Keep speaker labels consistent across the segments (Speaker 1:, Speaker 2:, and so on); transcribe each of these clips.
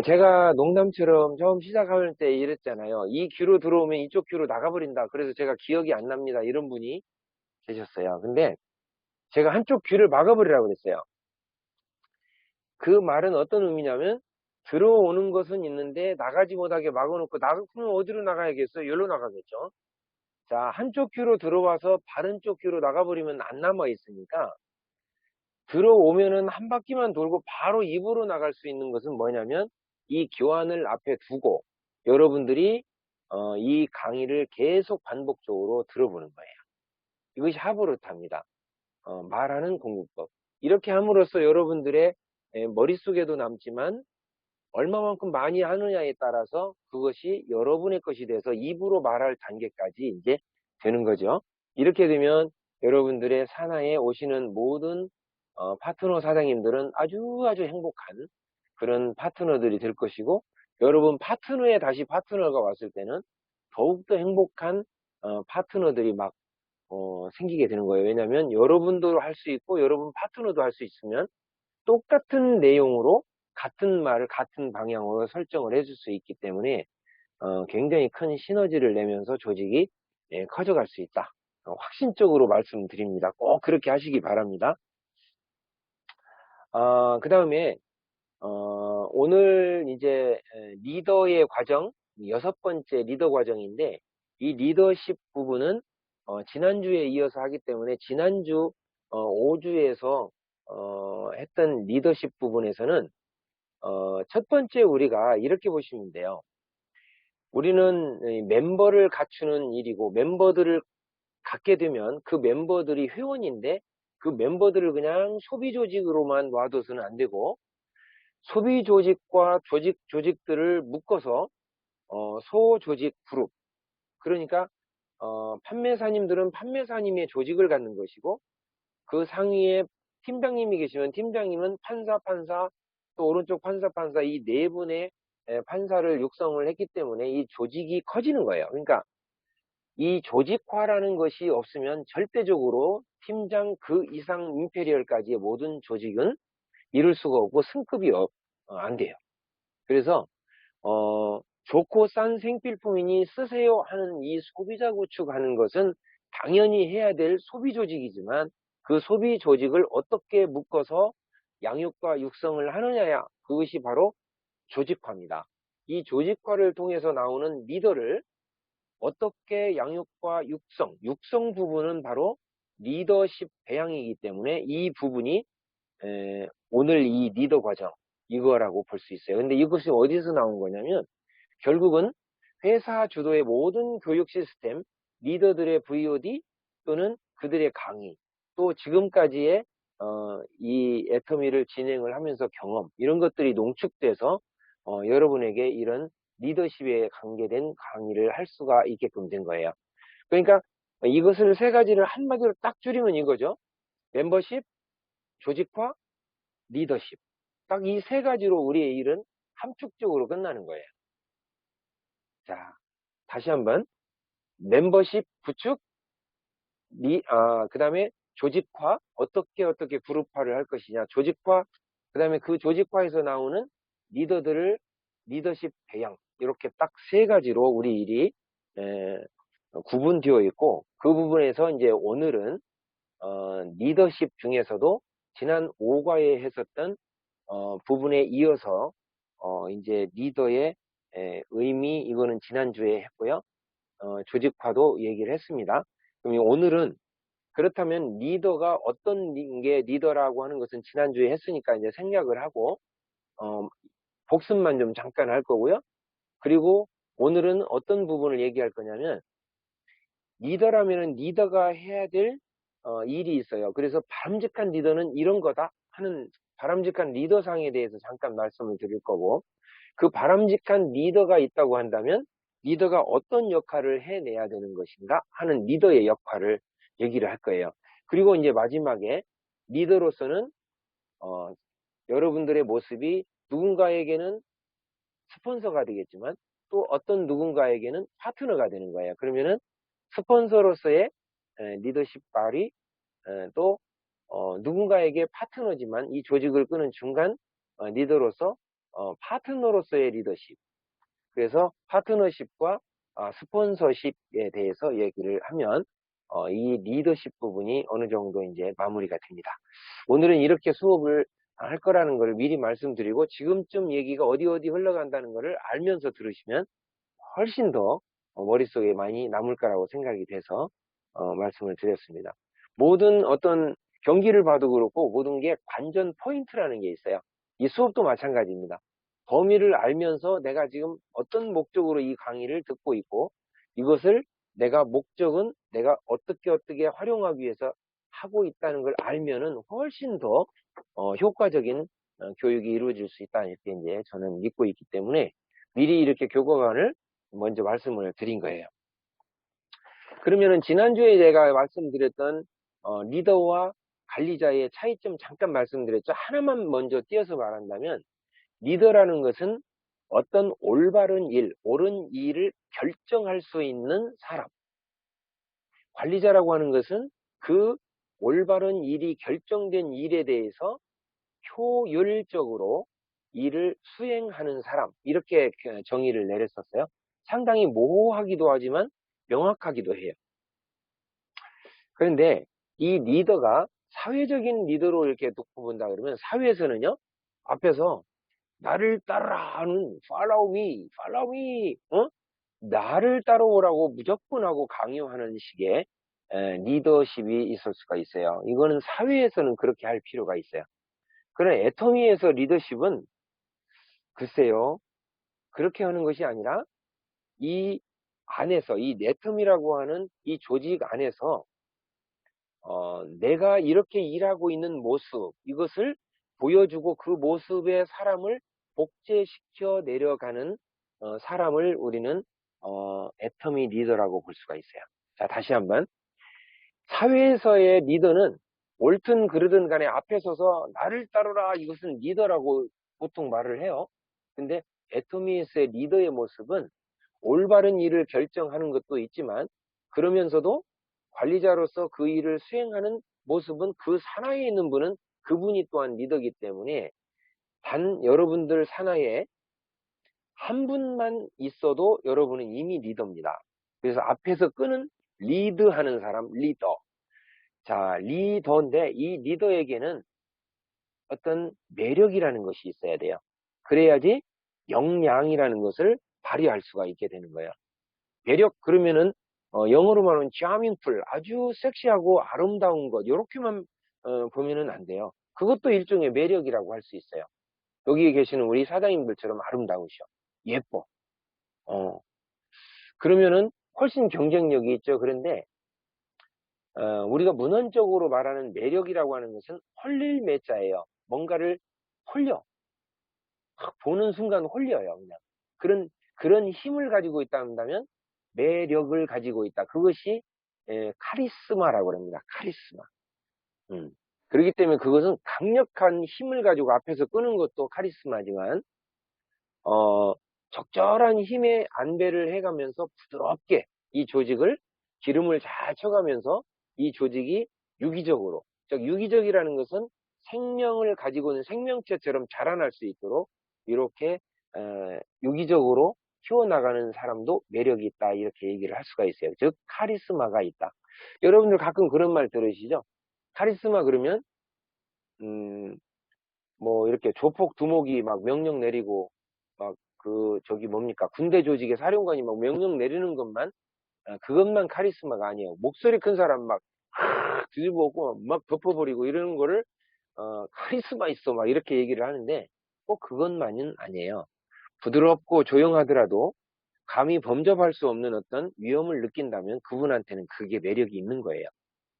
Speaker 1: 제가 농담처럼 처음 시작할 때 이랬잖아요. 이 귀로 들어오면 이쪽 귀로 나가버린다. 그래서 제가 기억이 안 납니다. 이런 분이 계셨어요. 근데 제가 한쪽 귀를 막아버리라고 그랬어요. 그 말은 어떤 의미냐면 들어오는 것은 있는데 나가지 못하게 막아놓고 나가면 어디로 나가야겠어요? 여기로 나가겠죠. 자, 한쪽 귀로 들어와서 바른 쪽 귀로 나가버리면 안 남아 있으니까 들어오면은 한 바퀴만 돌고 바로 입으로 나갈 수 있는 것은 뭐냐면 이 교환을 앞에 두고 여러분들이 이 강의를 계속 반복적으로 들어보는 거예요. 이것이 하버릇합니다. 말하는 공부법. 이렇게 함으로써 여러분들의 머릿속에도 남지만 얼마만큼 많이 하느냐에 따라서 그것이 여러분의 것이 돼서 입으로 말할 단계까지 이제 되는 거죠. 이렇게 되면 여러분들의 산하에 오시는 모든 파트너 사장님들은 아주 행복한 그런 파트너들이 될 것이고, 여러분 파트너에 다시 파트너가 왔을 때는 더욱더 행복한 파트너들이 막 생기게 되는 거예요. 왜냐하면 여러분도 할 수 있고 여러분 파트너도 할 수 있으면 똑같은 내용으로 같은 말을 같은 방향으로 설정을 해줄 수 있기 때문에 굉장히 큰 시너지를 내면서 조직이 커져갈 수 있다. 확신적으로 말씀드립니다. 꼭 그렇게 하시기 바랍니다. 그 다음에 오늘 이제 리더의 과정, 6번째 리더 과정인데, 이 리더십 부분은 지난주에 이어서 하기 때문에 지난주 5주에서 했던 리더십 부분에서는 첫 번째 우리가 이렇게 보시면 돼요. 우리는 이 멤버를 갖추는 일이고, 멤버들을 갖게 되면 그 멤버들이 회원인데 그 멤버들을 그냥 소비 조직으로만 놔둬서는 안 되고, 소비 조직과 조직들을 묶어서 소조직 그룹, 그러니까 판매사님들은 판매사님의 조직을 갖는 것이고, 그 상위에 팀장님이 계시면 팀장님은 판사, 또 오른쪽 판사 이 네 분의 판사를 육성을 했기 때문에 이 조직이 커지는 거예요. 그러니까 이 조직화라는 것이 없으면 절대적으로 팀장 그 이상 임페리얼까지의 모든 조직은 이룰 수가 없고 승급이 안 돼요. 그래서 좋고 싼 생필품이니 쓰세요 하는 이 소비자 구축하는 것은 당연히 해야 될 소비 조직이지만, 그 소비 조직을 어떻게 묶어서 양육과 육성을 하느냐야, 그것이 바로 조직화입니다. 이 조직화를 통해서 나오는 리더를 어떻게 양육과 육성 부분은 바로 리더십 배양이기 때문에 이 부분이 오늘 이 리더 과정 이거라고 볼 수 있어요. 근데 이것이 어디서 나온 거냐면 결국은 회사 주도의 모든 교육 시스템, 리더들의 VOD 또는 그들의 강의, 또 지금까지의 이 애터미를 진행을 하면서 경험, 이런 것들이 농축돼서 여러분에게 이런 리더십에 관계된 강의를 할 수가 있게끔 된 거예요. 그러니까 이것을 세 가지를 한마디로 딱 줄이면 이거죠. 멤버십, 조직화, 리더십. 딱 이 세 가지로 우리의 일은 함축적으로 끝나는 거예요. 자, 다시 한번. 멤버십 구축, 그 다음에 조직화, 어떻게 그룹화를 할 것이냐, 조직화, 그 다음에 그 조직화에서 나오는 리더들을 리더십 배양, 이렇게 딱 세 가지로 우리 일이 구분되어 있고, 그 부분에서 이제 오늘은 리더십 중에서도 지난 5과에 했었던 부분에 이어서 이제 리더의 의미, 이거는 지난주에 했고요. 조직화도 얘기를 했습니다. 그럼 오늘은 그렇다면 리더가 어떤 게 리더라고 하는 것은 지난주에 했으니까 이제 생략을 하고 복습만 좀 잠깐 할 거고요. 그리고 오늘은 어떤 부분을 얘기할 거냐면, 리더라면은 리더가 해야 될 일이 있어요. 그래서 바람직한 리더는 이런 거다 하는 바람직한 리더상에 대해서 잠깐 말씀을 드릴 거고, 그 바람직한 리더가 있다고 한다면 리더가 어떤 역할을 해내야 되는 것인가 하는 리더의 역할을 얘기를 할 거예요. 그리고 이제 마지막에 리더로서는 여러분들의 모습이 누군가에게는 스폰서가 되겠지만 또 어떤 누군가에게는 파트너가 되는 거예요. 그러면은 스폰서로서의 리더십 발휘, 또 누군가에게 파트너지만 이 조직을 끄는 중간 리더로서 파트너로서의 리더십. 그래서 파트너십과 스폰서십에 대해서 얘기를 하면 이 리더십 부분이 어느 정도 이제 마무리가 됩니다. 오늘은 이렇게 수업을 할 거라는 걸 미리 말씀드리고 지금쯤 얘기가 어디 흘러간다는 것을 알면서 들으시면 훨씬 더 머릿속에 많이 남을 거라고 생각이 돼서 말씀을 드렸습니다. 모든 어떤 경기를 봐도 그렇고 모든 게 관전 포인트라는 게 있어요. 이 수업도 마찬가지입니다. 범위를 알면서 내가 지금 어떤 목적으로 이 강의를 듣고 있고 이것을 목적은 내가 어떻게 활용하기 위해서 하고 있다는 걸 알면은 훨씬 더 효과적인 교육이 이루어질 수 있다 이렇게 이제 저는 믿고 있기 때문에 미리 이렇게 교과관을 먼저 말씀을 드린 거예요. 그러면은 지난주에 제가 말씀드렸던 리더와 관리자의 차이점 잠깐 말씀드렸죠. 하나만 먼저 띄어서 말한다면 리더라는 것은 어떤 올바른 일, 옳은 일을 결정할 수 있는 사람. 관리자라고 하는 것은 그 올바른 일이 결정된 일에 대해서 효율적으로 일을 수행하는 사람. 이렇게 정의를 내렸었어요. 상당히 모호하기도 하지만 명확하기도 해요. 그런데 이 리더가 사회적인 리더로 이렇게 놓고 본다 그러면 사회에서는요, 앞에서 나를 따라하는 follow me, follow me, 나를 따라오라고 무조건 하고 강요하는 식의 리더십이 있을 수가 있어요. 이거는 사회에서는 그렇게 할 필요가 있어요. 그러나 애터미에서 리더십은 글쎄요, 그렇게 하는 것이 아니라 이 안에서 이 애터미라고 하는 이 조직 안에서 내가 이렇게 일하고 있는 모습 이것을 보여주고 그 모습에 사람을 복제시켜 내려가는 사람을 우리는 애터미 리더라고 볼 수가 있어요. 자, 다시 한번 사회에서의 리더는 옳든 그르든 간에 앞에 서서 나를 따르라 이것은 리더라고 보통 말을 해요. 근데 애터미에서의 리더의 모습은 올바른 일을 결정하는 것도 있지만 그러면서도 관리자로서 그 일을 수행하는 모습은 그 산하에 있는 분은 그분이 또한 리더이기 때문에 단 여러분들 산하에 한 분만 있어도 여러분은 이미 리더입니다. 그래서 앞에서 끄는 리드하는 사람 리더. 자, 리더인데 이 리더에게는 어떤 매력이라는 것이 있어야 돼요. 그래야지 역량이라는 것을 발휘할 수가 있게 되는 거예요. 매력 그러면은 영어로 말하면 charmingful 아주 섹시하고 아름다운 것 이렇게만 보면은 안 돼요. 그것도 일종의 매력이라고 할 수 있어요. 여기에 계시는 우리 사장님들처럼 아름다우셔, 예뻐. 그러면은 훨씬 경쟁력이 있죠. 그런데 우리가 문헌적으로 말하는 매력이라고 하는 것은 홀릴 매자예요. 뭔가를 홀려. 보는 순간 홀려요. 그냥 그런 힘을 가지고 있다 한다면 매력을 가지고 있다. 그것이 카리스마라고 합니다. 카리스마. 그렇기 때문에 그것은 강력한 힘을 가지고 앞에서 끄는 것도 카리스마지만 적절한 힘의 안배를 해가면서 부드럽게 이 조직을 기름을 잘 쳐가면서 이 조직이 유기적으로, 즉 유기적이라는 것은 생명을 가지고 있는 생명체처럼 자라날 수 있도록 이렇게 유기적으로 키워나가는 사람도 매력이 있다 이렇게 얘기를 할 수가 있어요. 즉 카리스마가 있다. 여러분들 가끔 그런 말 들으시죠? 카리스마 그러면 뭐 이렇게 조폭 두목이 막 명령 내리고 막 저기 뭡니까 군대 조직의 사령관이 막 명령 내리는 것만 그것만 카리스마가 아니에요. 목소리 큰 사람 막 뒤집어고 막 덮어버리고 이러는 거를 카리스마 있어 막 이렇게 얘기를 하는데 꼭 그것만은 아니에요. 부드럽고 조용하더라도 감히 범접할 수 없는 어떤 위험을 느낀다면 그분한테는 그게 매력이 있는 거예요.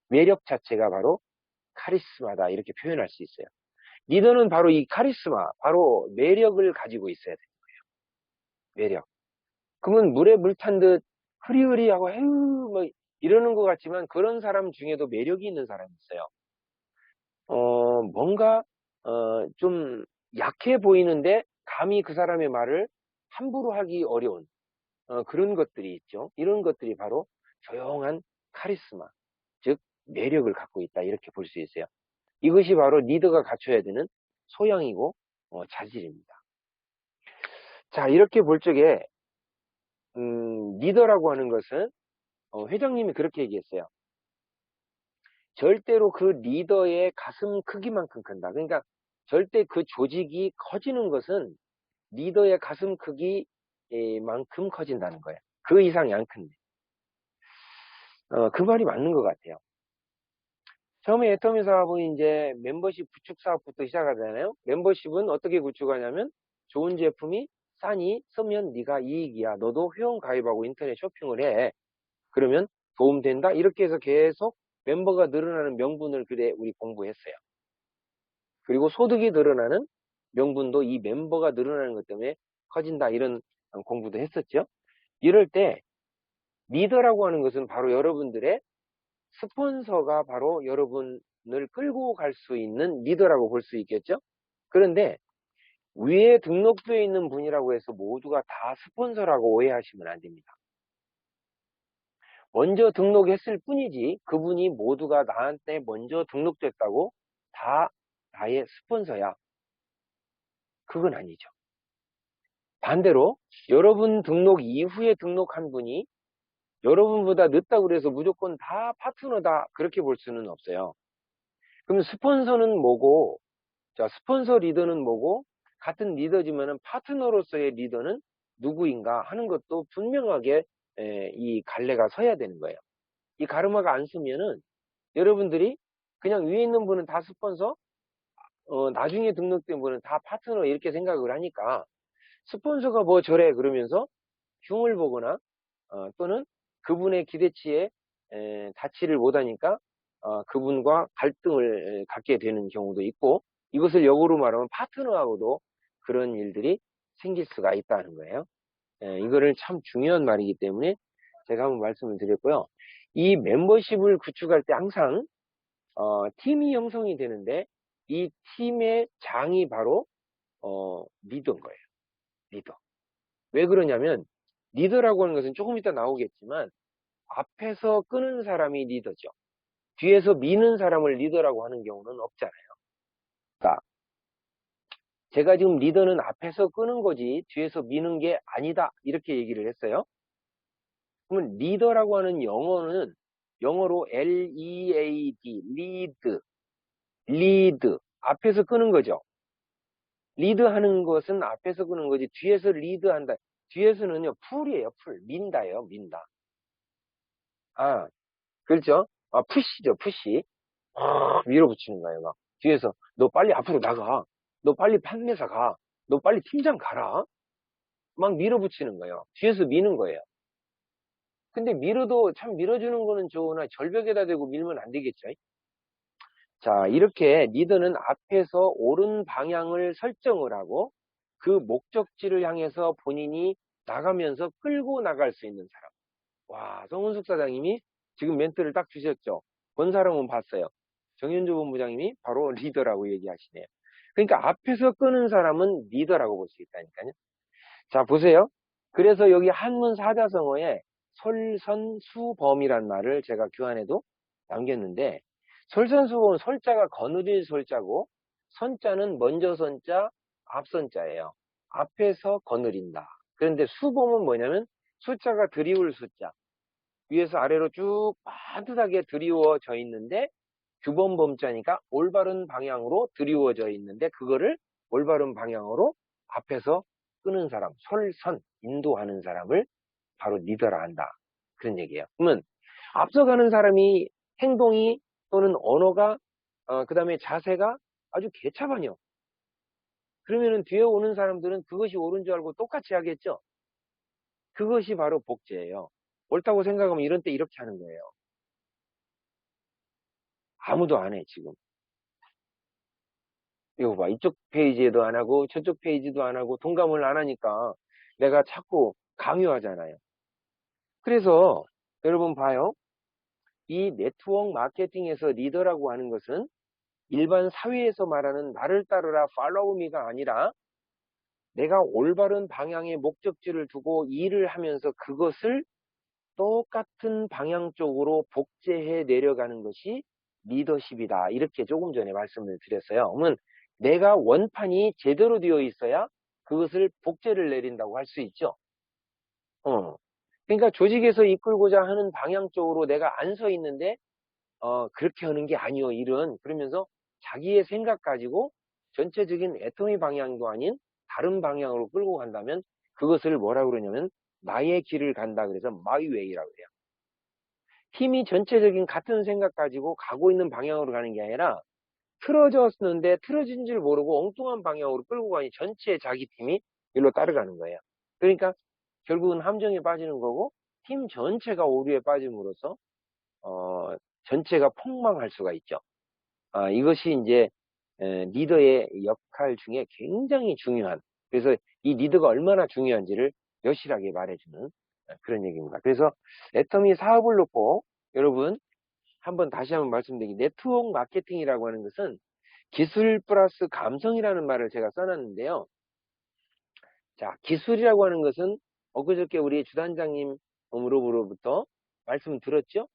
Speaker 1: 매력 자체가 바로 카리스마다 이렇게 표현할 수 있어요. 리더는 바로 이 카리스마, 바로 매력을 가지고 있어야 되는 거예요. 매력. 그러면 물에 물 탄 듯 흐리흐리하고 에휴 뭐 이러는 것 같지만 그런 사람 중에도 매력이 있는 사람이 있어요. 뭔가 좀 약해 보이는데 감히 그 사람의 말을 함부로 하기 어려운 그런 것들이 있죠. 이런 것들이 바로 조용한 카리스마, 즉 매력을 갖고 있다 이렇게 볼 수 있어요. 이것이 바로 리더가 갖춰야 되는 소양이고 자질입니다. 자, 이렇게 볼 적에 리더라고 하는 것은 회장님이 그렇게 얘기했어요. 절대로 그 리더의 가슴 크기만큼 큰다. 그러니까 절대 그 조직이 커지는 것은 리더의 가슴 크기만큼 커진다는 거예요. 그 이상이 안 큰데. 그 말이 맞는 것 같아요. 처음에 애터미 사업은 이제 멤버십 구축 사업부터 시작하잖아요. 멤버십은 어떻게 구축하냐면 좋은 제품이 싸니 쓰면 네가 이익이야. 너도 회원 가입하고 인터넷 쇼핑을 해. 그러면 도움된다. 이렇게 해서 계속 멤버가 늘어나는 명분을 그래 우리 공부했어요. 그리고 소득이 늘어나는 명분도 이 멤버가 늘어나는 것 때문에 커진다. 이런 공부도 했었죠. 이럴 때 리더라고 하는 것은 바로 여러분들의 스폰서가 바로 여러분을 끌고 갈 수 있는 리더라고 볼 수 있겠죠. 그런데 위에 등록되어 있는 분이라고 해서 모두가 다 스폰서라고 오해하시면 안 됩니다. 먼저 등록했을 뿐이지 그분이 모두가 나한테 먼저 등록됐다고 다 나의 스폰서야. 그건 아니죠. 반대로 여러분 등록 이후에 등록한 분이 여러분보다 늦다고 그래서 무조건 다 파트너다 그렇게 볼 수는 없어요. 그럼 스폰서는 뭐고, 자, 스폰서 리더는 뭐고, 같은 리더지만은 파트너로서의 리더는 누구인가 하는 것도 분명하게 이 갈래가 서야 되는 거예요. 이 가르마가 안 서면은 여러분들이 그냥 위에 있는 분은 다 스폰서, 나중에 등록된 분은 다 파트너 이렇게 생각을 하니까 스폰서가 뭐 저래 그러면서 흉을 보거나 또는 그분의 기대치에 닿지를 못하니까 그분과 갈등을 갖게 되는 경우도 있고 이것을 역으로 말하면 파트너하고도 그런 일들이 생길 수가 있다는 거예요. 이거를 참 중요한 말이기 때문에 제가 한번 말씀을 드렸고요. 이 멤버십을 구축할 때 항상 팀이 형성이 되는데 이 팀의 장이 바로 리더인 거예요. 리더. 왜 그러냐면 리더라고 하는 것은 조금 이따 나오겠지만 앞에서 끄는 사람이 리더죠. 뒤에서 미는 사람을 리더라고 하는 경우는 없잖아요. 그러니까 제가 지금 리더는 앞에서 끄는 거지 뒤에서 미는 게 아니다 이렇게 얘기를 했어요. 그러면 리더라고 하는 영어는 영어로 L-E-A-D, 리드 앞에서 끄는 거죠. 리드하는 것은 앞에서 끄는 거지 뒤에서 리드한다. 뒤에서는요 풀이에요. 풀 민다예요. 민다. 아 그렇죠? 푸시죠. 푸시. 밀어붙이는 거예요. 막 뒤에서 너 빨리 앞으로 나가. 너 빨리 판매사 가. 너 빨리 팀장 가라. 막 밀어붙이는 거예요. 뒤에서 미는 거예요. 근데 밀어도 참 밀어주는 거는 좋으나 절벽에다 대고 밀면 안 되겠죠. 자, 이렇게 리더는 앞에서 옳은 방향을 설정을 하고 그 목적지를 향해서 본인이 나가면서 끌고 나갈 수 있는 사람. 와, 성은숙 사장님이 지금 멘트를 딱 주셨죠. 본 사람은 봤어요. 정현주 본부장님이 바로 리더라고 얘기하시네요. 그러니까 앞에서 끄는 사람은 리더라고 볼 수 있다니까요. 자, 보세요. 그래서 여기 한문 사자성어에 솔선수범이란 말을 제가 교환에도 남겼는데 솔선수범은 솔자가 거느릴 솔자고 선자는 먼저 선자, 앞선자예요. 앞에서 거느린다. 그런데 수범은 뭐냐면 숫자가 드리울 숫자. 위에서 아래로 쭉 반듯하게 드리워져 있는데 규범범자니까 올바른 방향으로 드리워져 있는데 그거를 올바른 방향으로 앞에서 끄는 사람, 솔선, 인도하는 사람을 바로 리더라 한다. 그런 얘기예요. 그러면 앞서가는 사람이 행동이 또는 언어가 그 다음에 자세가 아주 개차반이요. 그러면은 뒤에 오는 사람들은 그것이 옳은 줄 알고 똑같이 하겠죠. 그것이 바로 복제예요. 옳다고 생각하면 이런 때 이렇게 하는 거예요. 아무도 안 해, 지금. 이거 봐. 이쪽 페이지에도 안 하고 저쪽 페이지도 안 하고 동감을 안 하니까 내가 자꾸 강요하잖아요. 그래서 여러분 봐요. 이 네트워크 마케팅에서 리더라고 하는 것은 일반 사회에서 말하는 나를 따르라 팔로우 미가 아니라 내가 올바른 방향의 목적지를 두고 일을 하면서 그것을 똑같은 방향 쪽으로 복제해 내려가는 것이 리더십이다. 이렇게 조금 전에 말씀을 드렸어요. 그러면 내가 원판이 제대로 되어 있어야 그것을 복제를 내린다고 할 수 있죠. 그러니까 조직에서 이끌고자 하는 방향 쪽으로 내가 안 서 있는데 그렇게 하는 게 아니요, 일은. 그러면서 자기의 생각 가지고 전체적인 애터미 방향도 아닌 다른 방향으로 끌고 간다면 그것을 뭐라고 그러냐면 나의 길을 간다 그래서 my way라고 해요. 팀이 전체적인 같은 생각 가지고 가고 있는 방향으로 가는 게 아니라 틀어졌는데 틀어진 줄 모르고 엉뚱한 방향으로 끌고 가니 전체 자기 팀이 일로 따라가는 거예요. 그러니까 결국은 함정에 빠지는 거고 팀 전체가 오류에 빠짐으로써 전체가 폭망할 수가 있죠. 이것이 이제 리더의 역할 중에 굉장히 중요한, 그래서 이 리더가 얼마나 중요한지를 여실하게 말해주는 그런 얘기입니다. 그래서 애터미 사업을 놓고 여러분 다시 한번 말씀드리기, 네트워크 마케팅이라고 하는 것은 기술 플러스 감성이라는 말을 제가 써놨는데요. 자, 기술이라고 하는 것은 엊그저께 우리 주단장님으로부터 말씀을 들었죠?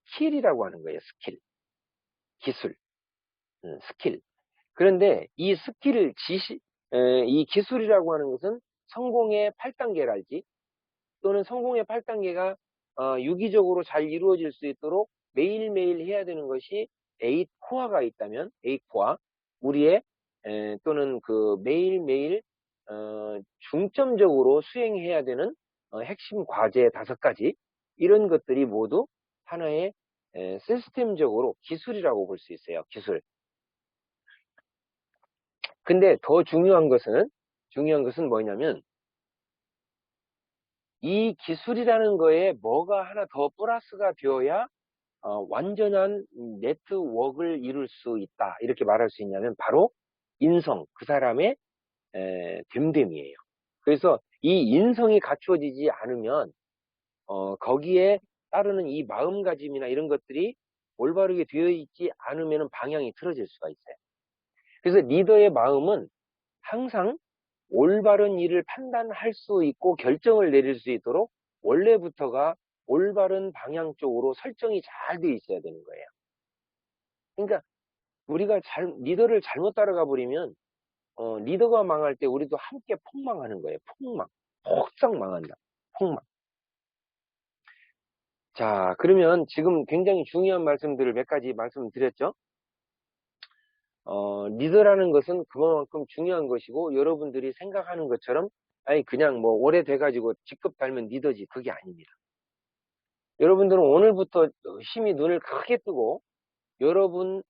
Speaker 1: 스킬이라고 하는 거예요. 스킬. 기술. 스킬. 그런데 이 스킬을 이 기술이라고 하는 것은 성공의 8단계랄지 또는 성공의 8단계가 유기적으로 잘 이루어질 수 있도록 매일매일 해야 되는 것이 8코어가 있다면 8코어 우리의 또는 그 매일매일 중점적으로 수행해야 되는 핵심 과제 5가지 이런 것들이 모두 하나의 시스템적으로 기술이라고 볼 수 있어요. 기술. 근데 더 중요한 것은 뭐냐면 이 기술이라는 거에 뭐가 하나 더 플러스가 되어야 완전한 네트워크를 이룰 수 있다. 이렇게 말할 수 있냐면 바로 인성, 그 사람의 됨됨이에요. 그래서 이 인성이 갖추어지지 않으면 거기에 따르는 이 마음가짐이나 이런 것들이 올바르게 되어 있지 않으면 방향이 틀어질 수가 있어요. 그래서 리더의 마음은 항상 올바른 일을 판단할 수 있고 결정을 내릴 수 있도록 원래부터가 올바른 방향 쪽으로 설정이 잘 돼 있어야 되는 거예요. 그러니까 우리가 리더를 잘못 따라가 버리면 리더가 망할 때 우리도 함께 폭망하는 거예요. 폭망. 폭삭 망한다. 폭망. 자, 그러면 지금 굉장히 중요한 말씀들을 몇 가지 말씀드렸죠. 리더라는 것은 그만큼 중요한 것이고 여러분들이 생각하는 것처럼 아니 그냥 뭐 오래돼가지고 직급 달면 리더지 그게 아닙니다. 여러분들은 오늘부터 열심히 눈을 크게 뜨고 여러분을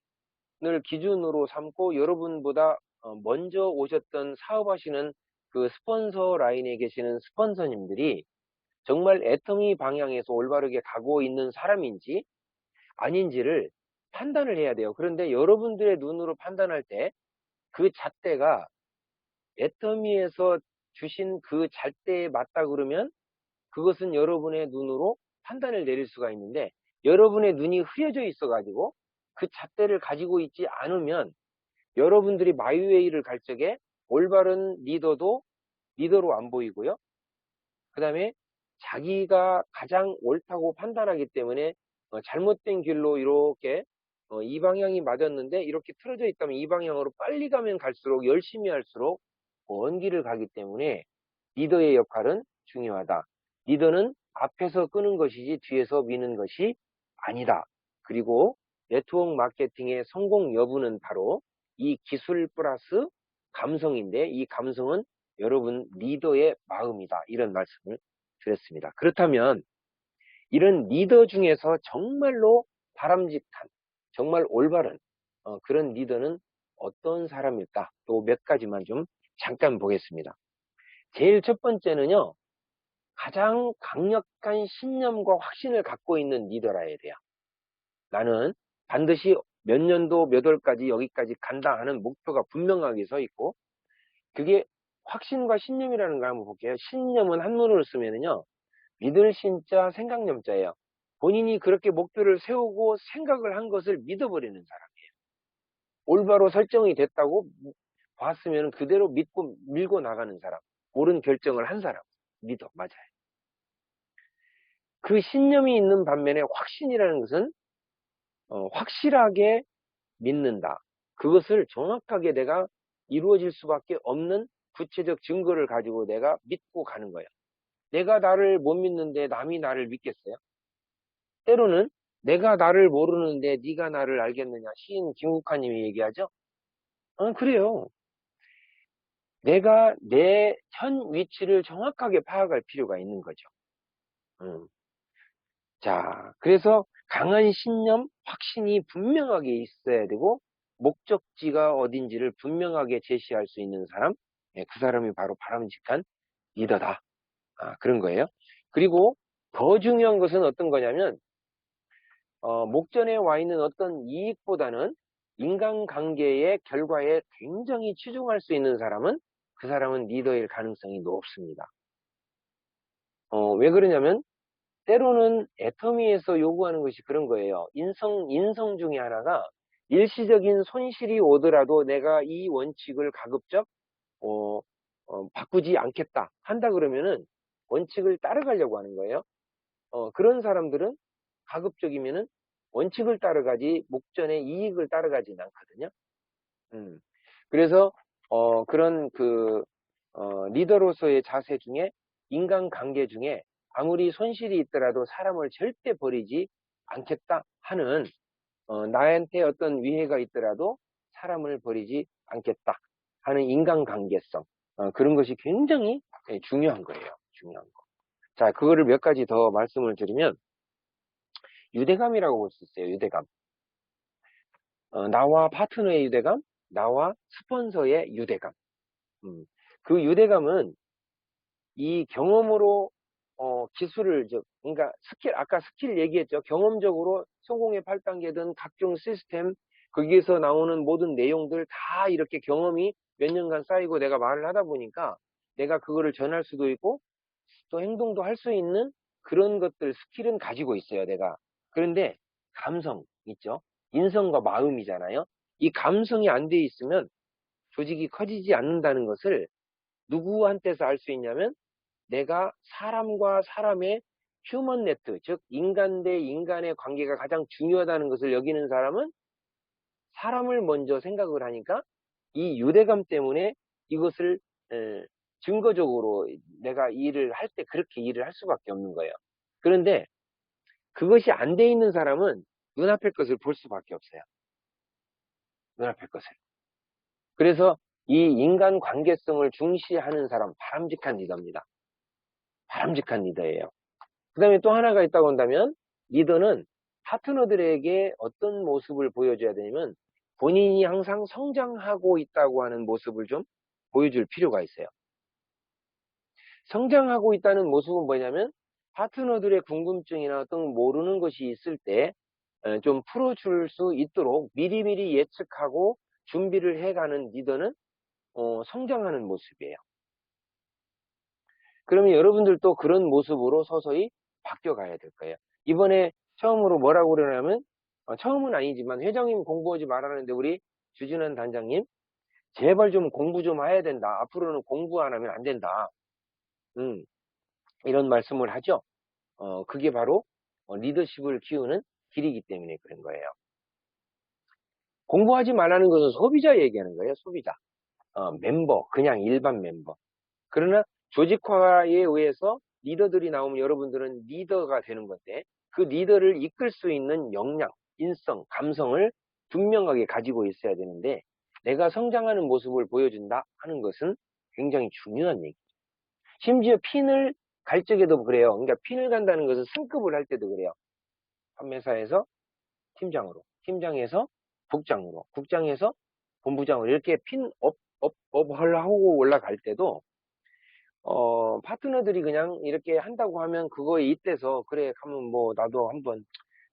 Speaker 1: 기준으로 삼고 여러분보다 먼저 오셨던 사업하시는 그 스폰서 라인에 계시는 스폰서님들이 정말 애터미 방향에서 올바르게 가고 있는 사람인지 아닌지를 판단을 해야 돼요. 그런데 여러분들의 눈으로 판단할 때 그 잣대가 애터미에서 주신 그 잣대에 맞다 그러면 그것은 여러분의 눈으로 판단을 내릴 수가 있는데 여러분의 눈이 흐려져 있어 가지고 그 잣대를 가지고 있지 않으면 여러분들이 마이웨이를 갈 적에 올바른 리더도 리더로 안 보이고요. 그 다음에 자기가 가장 옳다고 판단하기 때문에 잘못된 길로 이렇게 이 방향이 맞았는데 이렇게 틀어져 있다면 이 방향으로 빨리 가면 갈수록 열심히 할수록 먼 길을 가기 때문에 리더의 역할은 중요하다. 리더는 앞에서 끄는 것이지 뒤에서 미는 것이 아니다. 그리고 네트워크 마케팅의 성공 여부는 바로 이 기술 플러스 감성인데 이 감성은 여러분 리더의 마음이다. 이런 말씀을 드렸습니다. 그렇다면 이런 리더 중에서 정말로 바람직한 정말 올바른 그런 리더는 어떤 사람일까? 또 몇 가지만 좀 잠깐 보겠습니다. 제일 첫 번째는요. 가장 강력한 신념과 확신을 갖고 있는 리더라야 돼요. 나는 반드시 몇 년도 몇 월까지 여기까지 간다 하는 목표가 분명하게 서 있고 그게 확신과 신념이라는 걸 한번 볼게요. 신념은 한문으로 쓰면은요. 믿을 신자 생각념자예요. 본인이 그렇게 목표를 세우고 생각을 한 것을 믿어버리는 사람이에요. 올바로 설정이 됐다고 봤으면 그대로 믿고 밀고 나가는 사람. 옳은 결정을 한 사람. 리더 맞아요. 그 신념이 있는 반면에 확신이라는 것은 확실하게 믿는다. 그것을 정확하게 내가 이루어질 수밖에 없는 구체적 증거를 가지고 내가 믿고 가는 거예요. 내가 나를 못 믿는데 남이 나를 믿겠어요? 때로는 내가 나를 모르는데 네가 나를 알겠느냐. 시인 김국환님이 얘기하죠. 그래요. 내가 내 현 위치를 정확하게 파악할 필요가 있는 거죠. 자, 그래서 강한 신념, 확신이 분명하게 있어야 되고 목적지가 어딘지를 분명하게 제시할 수 있는 사람, 그 사람이 바로 바람직한 리더다. 그런 거예요. 그리고 더 중요한 것은 어떤 거냐면 목전에 와 있는 어떤 이익보다는 인간관계의 결과에 굉장히 치중할 수 있는 사람은 그 사람은 리더일 가능성이 높습니다. 왜 그러냐면 때로는 애터미에서 요구하는 것이 그런 거예요. 인성 중에 하나가 일시적인 손실이 오더라도 내가 이 원칙을 가급적 바꾸지 않겠다 한다 그러면은 원칙을 따라가려고 하는 거예요. 그런 사람들은 가급적이면은 원칙을 따라가지 목전의 이익을 따라가지는 않거든요. 그래서 그런 리더로서의 자세 중에 인간관계 중에 아무리 손실이 있더라도 사람을 절대 버리지 않겠다 하는 나한테 어떤 위해가 있더라도 사람을 버리지 않겠다 하는 인간관계성 그런 것이 굉장히 중요한 거예요. 중요한 거. 자, 그거를 몇 가지 더 말씀을 드리면 유대감이라고 볼 수 있어요. 유대감. 나와 파트너의 유대감, 나와 스폰서의 유대감. 그 유대감은 이 경험으로 기술을 그러니까 아까 스킬 얘기했죠. 경험적으로 성공의 8단계든 각종 시스템 거기에서 나오는 모든 내용들 다 이렇게 경험이 몇 년간 쌓이고 내가 말을 하다 보니까 내가 그거를 전할 수도 있고 또 행동도 할 수 있는 그런 것들 스킬은 가지고 있어요. 내가. 그런데 감성 있죠. 인성과 마음이잖아요. 이 감성이 안 돼 있으면 조직이 커지지 않는다는 것을 누구한테서 알 수 있냐면 내가 사람과 사람의 휴먼 네트, 즉 인간 대 인간의 관계가 가장 중요하다는 것을 여기는 사람은 사람을 먼저 생각을 하니까 이 유대감 때문에 이것을 증거적으로 내가 일을 할 때 그렇게 일을 할 수밖에 없는 거예요. 그런데 그것이 안 돼 있는 사람은 눈앞의 것을 볼 수밖에 없어요. 눈앞의 것을. 그래서 이 인간 관계성을 중시하는 사람 바람직한 리더입니다. 바람직한 리더예요. 그 다음에 또 하나가 있다고 한다면 리더는 파트너들에게 어떤 모습을 보여줘야 되냐면 본인이 항상 성장하고 있다고 하는 모습을 좀 보여줄 필요가 있어요. 성장하고 있다는 모습은 뭐냐면 파트너들의 궁금증이나 어떤 모르는 것이 있을 때 좀 풀어줄 수 있도록 미리미리 예측하고 준비를 해가는 리더는 성장하는 모습이에요. 그러면 여러분들도 그런 모습으로 서서히 바뀌어가야 될 거예요. 이번에 처음으로 뭐라고 그러냐면 처음은 아니지만 회장님 공부하지 말라는데 우리 주진환 단장님 제발 좀 공부 좀 해야 된다. 앞으로는 공부 안 하면 안 된다. 이런 말씀을 하죠. 그게 바로 리더십을 키우는 길이기 때문에 그런 거예요. 공부하지 말라는 것은 소비자 얘기하는 거예요. 소비자. 멤버, 그냥 일반 멤버. 그러나 조직화에 의해서 리더들이 나오면 여러분들은 리더가 되는 건데 그 리더를 이끌 수 있는 역량, 인성, 감성을 분명하게 가지고 있어야 되는데 내가 성장하는 모습을 보여준다 하는 것은 굉장히 중요한 얘기죠. 심지어 핀을 갈 적에도 그래요. 그러니까 핀을 간다는 것은 승급을 할 때도 그래요. 판매사에서 팀장으로, 팀장에서 국장으로, 국장에서 본부장으로 이렇게 업을 하고 올라갈 때도 파트너들이 그냥 이렇게 한다고 하면 그거에 입대서 그래 가면 뭐 나도 한번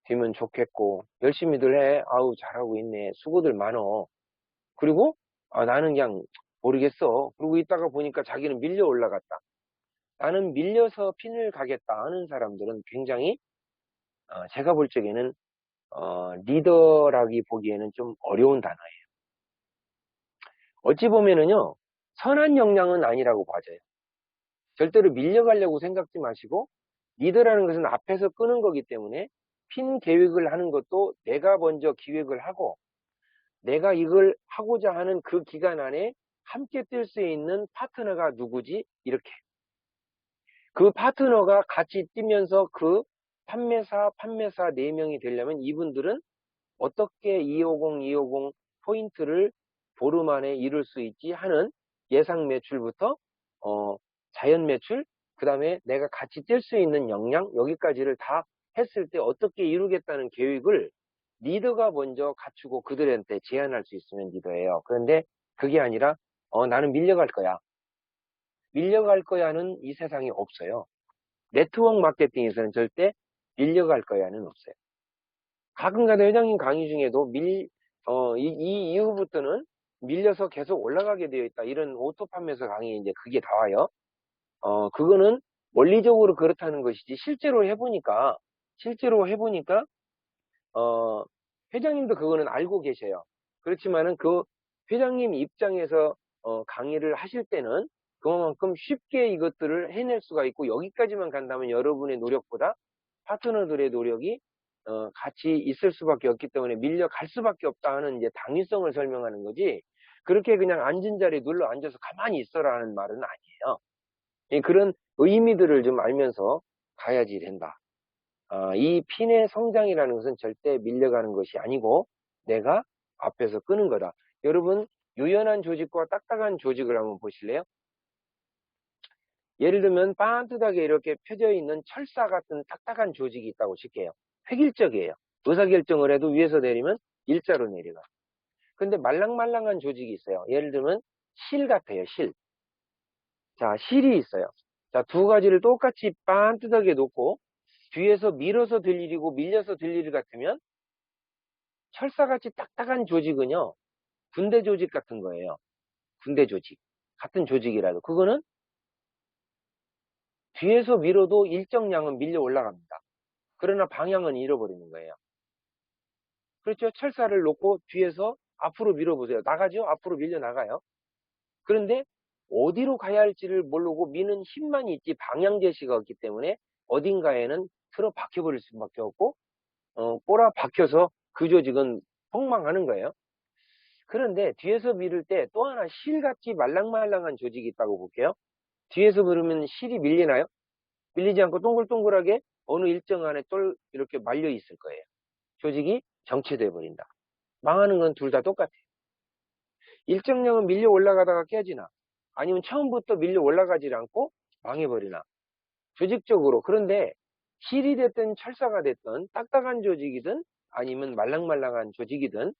Speaker 1: 되면 좋겠고 열심히들 해. 아우 잘하고 있네. 수고들 많어. 그리고 나는 그냥 모르겠어. 그러고 있다가 보니까 자기는 밀려 올라갔다. 나는 밀려서 핀을 가겠다 하는 사람들은 굉장히 제가 볼 적에는 리더라기 보기에는 좀 어려운 단어예요. 어찌 보면은요 선한 역량은 아니라고 봐져요. 절대로 밀려가려고 생각지 마시고 리더라는 것은 앞에서 끄는 거기 때문에 핀 계획을 하는 것도 내가 먼저 기획을 하고 내가 이걸 하고자 하는 그 기간 안에 함께 뛸 수 있는 파트너가 누구지? 이렇게. 그 파트너가 같이 뛰면서 그 판매사 4명이 되려면 이분들은 어떻게 250 포인트를 보름 안에 이룰 수 있지 하는 예상 매출부터 자연 매출, 그 다음에 내가 같이 뛸 수 있는 역량, 여기까지를 다 했을 때 어떻게 이루겠다는 계획을 리더가 먼저 갖추고 그들한테 제안할 수 있으면 리더예요. 그런데 그게 아니라 나는 밀려갈 거야. 밀려갈 거야는 이 세상에 없어요. 네트워크 마케팅에서는 절대 밀려갈 거야는 없어요. 가끔가다 회장님 강의 중에도 이 이후부터는 밀려서 계속 올라가게 되어 있다. 이런 오토 판매서 강의 이제 그게 나와요. 그거는 원리적으로 그렇다는 것이지 실제로 해보니까 회장님도 그거는 알고 계셔요. 그렇지만은 그 회장님 입장에서 강의를 하실 때는 그만큼 쉽게 이것들을 해낼 수가 있고 여기까지만 간다면 여러분의 노력보다 파트너들의 노력이 같이 있을 수밖에 없기 때문에 밀려갈 수밖에 없다 하는 이제 당위성을 설명하는 거지 그렇게 그냥 앉은 자리에 눌러 앉아서 가만히 있어라는 말은 아니에요. 그런 의미들을 좀 알면서 가야지 된다. 이 핀의 성장이라는 것은 절대 밀려가는 것이 아니고 내가 앞에서 끄는 거다. 여러분 유연한 조직과 딱딱한 조직을 한번 보실래요? 예를 들면 반듯하게 이렇게 펴져 있는 철사 같은 딱딱한 조직이 있다고 칠게요. 획일적이에요. 의사결정을 해도 위에서 내리면 일자로 내려가. 근데 말랑말랑한 조직이 있어요. 예를 들면 실 같아요. 실. 자, 실이 있어요. 자, 두 가지를 똑같이 반듯하게 놓고 뒤에서 밀어서 들 일이고 밀려서 들 일 같으면 철사같이 딱딱한 조직은요. 군대 조직 같은 거예요. 군대 조직. 같은 조직이라도. 그거는 뒤에서 밀어도 일정량은 밀려 올라갑니다. 그러나 방향은 잃어버리는 거예요. 그렇죠? 철사를 놓고 뒤에서 앞으로 밀어보세요. 나가죠? 앞으로 밀려 나가요. 그런데 어디로 가야 할지를 모르고 미는 힘만 있지 방향 제시가 없기 때문에 어딘가에는 틀어 박혀버릴 수밖에 없고 꼬라 박혀서 그 조직은 폭망하는 거예요. 그런데 뒤에서 밀을 때 또 하나 실같이 말랑말랑한 조직이 있다고 볼게요. 뒤에서 밀으면 실이 밀리나요? 밀리지 않고 동글동글하게 어느 일정 안에 이렇게 말려 있을 거예요. 조직이 정체돼 버린다. 망하는 건 둘 다 똑같아요. 일정량은 밀려 올라가다가 깨지나 아니면 처음부터 밀려 올라가지 않고 망해버리나 조직적으로. 그런데 실이 됐든 철사가 됐든 딱딱한 조직이든 아니면 말랑말랑한 조직이든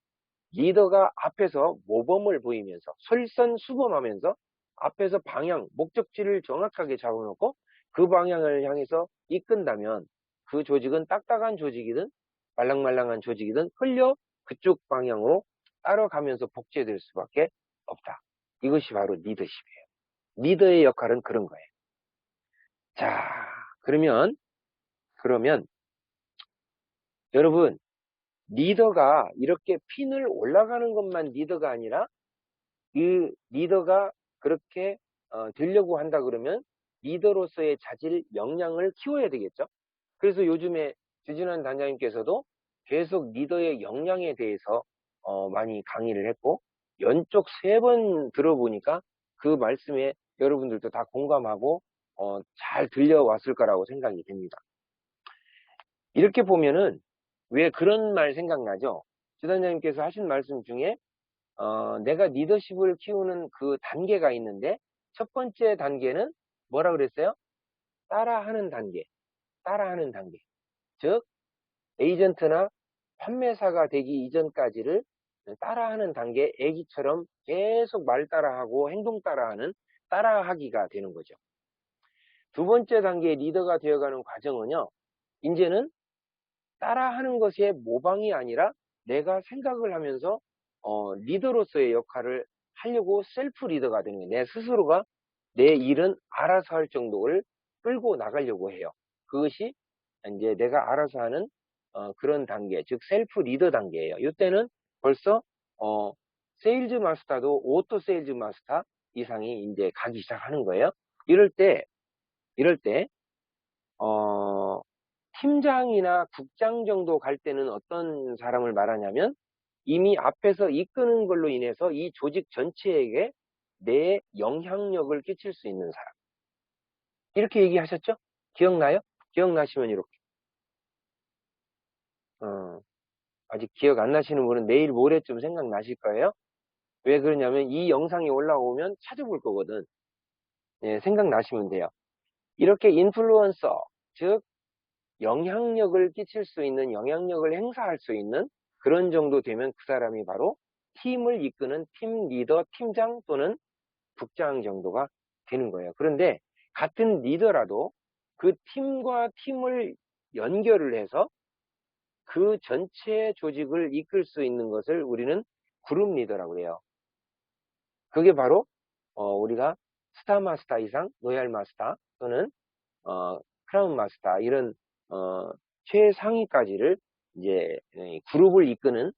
Speaker 1: 리더가 앞에서 모범을 보이면서 솔선수범하면서 앞에서 방향, 목적지를 정확하게 잡아놓고 그 방향을 향해서 이끈다면 그 조직은 딱딱한 조직이든 말랑말랑한 조직이든 흘려 그쪽 방향으로 따라가면서 복제될 수밖에 없다. 이것이 바로 리더십이에요. 리더의 역할은 그런 거예요. 자, 그러면 여러분 리더가 이렇게 핀을 올라가는 것만 리더가 아니라 그 리더가 그렇게 되려고 한다 그러면 리더로서의 자질, 역량을 키워야 되겠죠. 그래서 요즘에 주진환 단장님께서도 계속 리더의 역량에 대해서 많이 강의를 했고 연속 3번 들어보니까 그 말씀에 여러분들도 다 공감하고 잘 들려왔을 거라고 생각이 됩니다. 이렇게 보면은 왜 그런 말 생각나죠? 주 단장님께서 하신 말씀 중에 내가 리더십을 키우는 그 단계가 있는데 첫 번째 단계는 뭐라 그랬어요? 따라하는 단계. 따라하는 단계. 즉 에이전트나 판매사가 되기 이전까지를 따라하는 단계, 애기처럼 계속 말 따라하고 행동 따라하는 따라하기가 되는 거죠. 두 번째 단계의 리더가 되어가는 과정은요. 이제는 따라하는 것의 모방이 아니라 내가 생각을 하면서 리더로서의 역할을 하려고 셀프 리더가 되는 거예요. 내 스스로가 내 일은 알아서 할 정도를 끌고 나가려고 해요. 그것이 이제 내가 알아서 하는 그런 단계, 즉 셀프 리더 단계예요. 이때는 벌써 세일즈 마스터도 오토 세일즈 마스터 이상이 이제 가기 시작하는 거예요. 이럴 때 팀장이나 국장 정도 갈 때는 어떤 사람을 말하냐면 이미 앞에서 이끄는 걸로 인해서 이 조직 전체에게 내 영향력을 끼칠 수 있는 사람. 이렇게 얘기하셨죠? 기억나요? 기억나시면 이렇게. 아직 기억 안 나시는 분은 내일 모레쯤 생각나실 거예요. 왜 그러냐면 이 영상이 올라오면 찾아볼 거거든. 예, 생각나시면 돼요. 이렇게 인플루언서, 즉 영향력을 끼칠 수 있는, 영향력을 행사할 수 있는 그런 정도 되면 그 사람이 바로 팀을 이끄는 팀 리더, 팀장 또는 국장 정도가 되는 거예요. 그런데 같은 리더라도 그 팀과 팀을 연결을 해서 그 전체 조직을 이끌 수 있는 것을 우리는 그룹 리더라고 해요. 그게 바로 우리가 스타 마스터 이상 로얄 마스터 또는 크라운 마스터 이런 최상위까지를 이제 그룹을 이끄는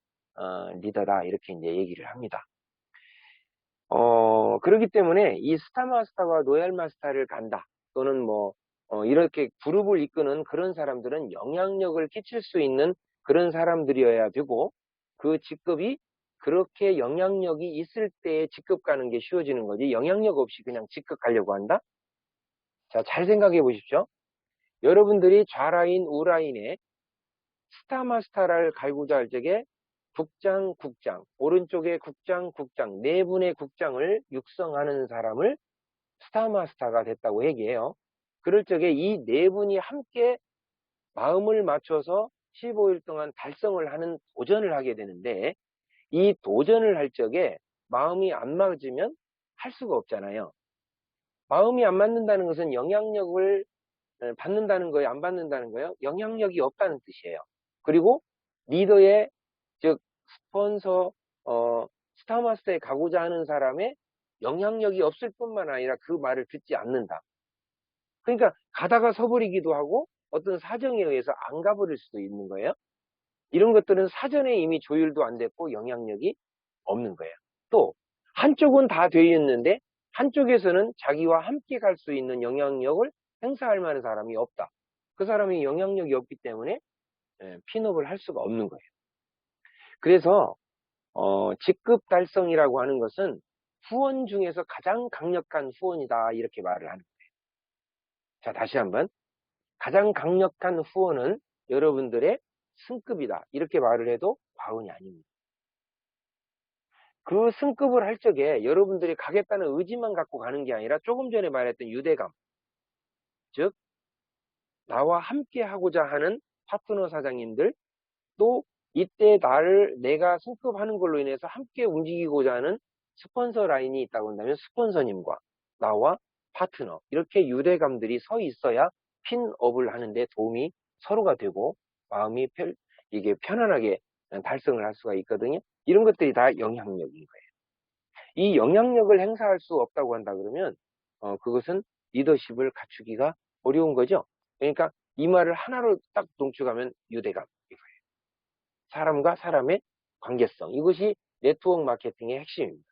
Speaker 1: 리더다 이렇게 이제 얘기를 합니다. 그렇기 때문에 이 스타 마스터와 로얄 마스터를 간다 또는 뭐 이렇게 그룹을 이끄는 그런 사람들은 영향력을 끼칠 수 있는 그런 사람들이어야 되고 그 직급이 그렇게 영향력이 있을 때 직급 가는 게 쉬워지는 거지 영향력 없이 그냥 직급 가려고 한다? 자, 잘 생각해 보십시오. 여러분들이 좌라인, 우라인에 스타 마스터를 갈고자 할 적에 국장, 오른쪽에 국장, 네 분의 국장을 육성하는 사람을 스타 마스터가 됐다고 얘기해요. 그럴 적에 이 네 분이 함께 마음을 맞춰서 15일 동안 달성을 하는 도전을 하게 되는데 이 도전을 할 적에 마음이 안 맞으면 할 수가 없잖아요. 마음이 안 맞는다는 것은 영향력을 받는다는 거예요? 안 받는다는 거예요? 영향력이 없다는 뜻이에요. 그리고 리더의, 즉 스폰서, 스타마스터에 가고자 하는 사람의 영향력이 없을 뿐만 아니라 그 말을 듣지 않는다. 그러니까 가다가 서버리기도 하고 어떤 사정에 의해서 안 가버릴 수도 있는 거예요. 이런 것들은 사전에 이미 조율도 안 됐고 영향력이 없는 거예요. 또 한쪽은 다 되어 있는데 한쪽에서는 자기와 함께 갈 수 있는 영향력을 행사할 만한 사람이 없다. 그 사람이 영향력이 없기 때문에 핀업을 할 수가 없는 거예요. 그래서 직급 달성이라고 하는 것은 후원 중에서 가장 강력한 후원이다 이렇게 말을 하는 거예요. 자, 다시 한번 가장 강력한 후원은 여러분들의 승급이다 이렇게 말을 해도 과언이 아닙니다. 그 승급을 할 적에 여러분들이 가겠다는 의지만 갖고 가는 게 아니라 조금 전에 말했던 유대감, 즉 나와 함께 하고자 하는 파트너 사장님들, 또 이때 내가 승급하는 걸로 인해서 함께 움직이고자 하는 스폰서 라인이 있다고 한다면 스폰서님과 나와 파트너, 이렇게 유대감들이 서 있어야 핀업을 하는데 도움이 서로가 되고 마음이 이게 편안하게 달성을 할 수가 있거든요. 이런 것들이 다 영향력인 거예요. 이 영향력을 행사할 수 없다고 한다 그러면 그것은 리더십을 갖추기가 어려운 거죠. 그러니까 이 말을 하나로 딱 농축하면 유대감 이거예요. 사람과 사람의 관계성, 이것이 네트워크 마케팅의 핵심입니다.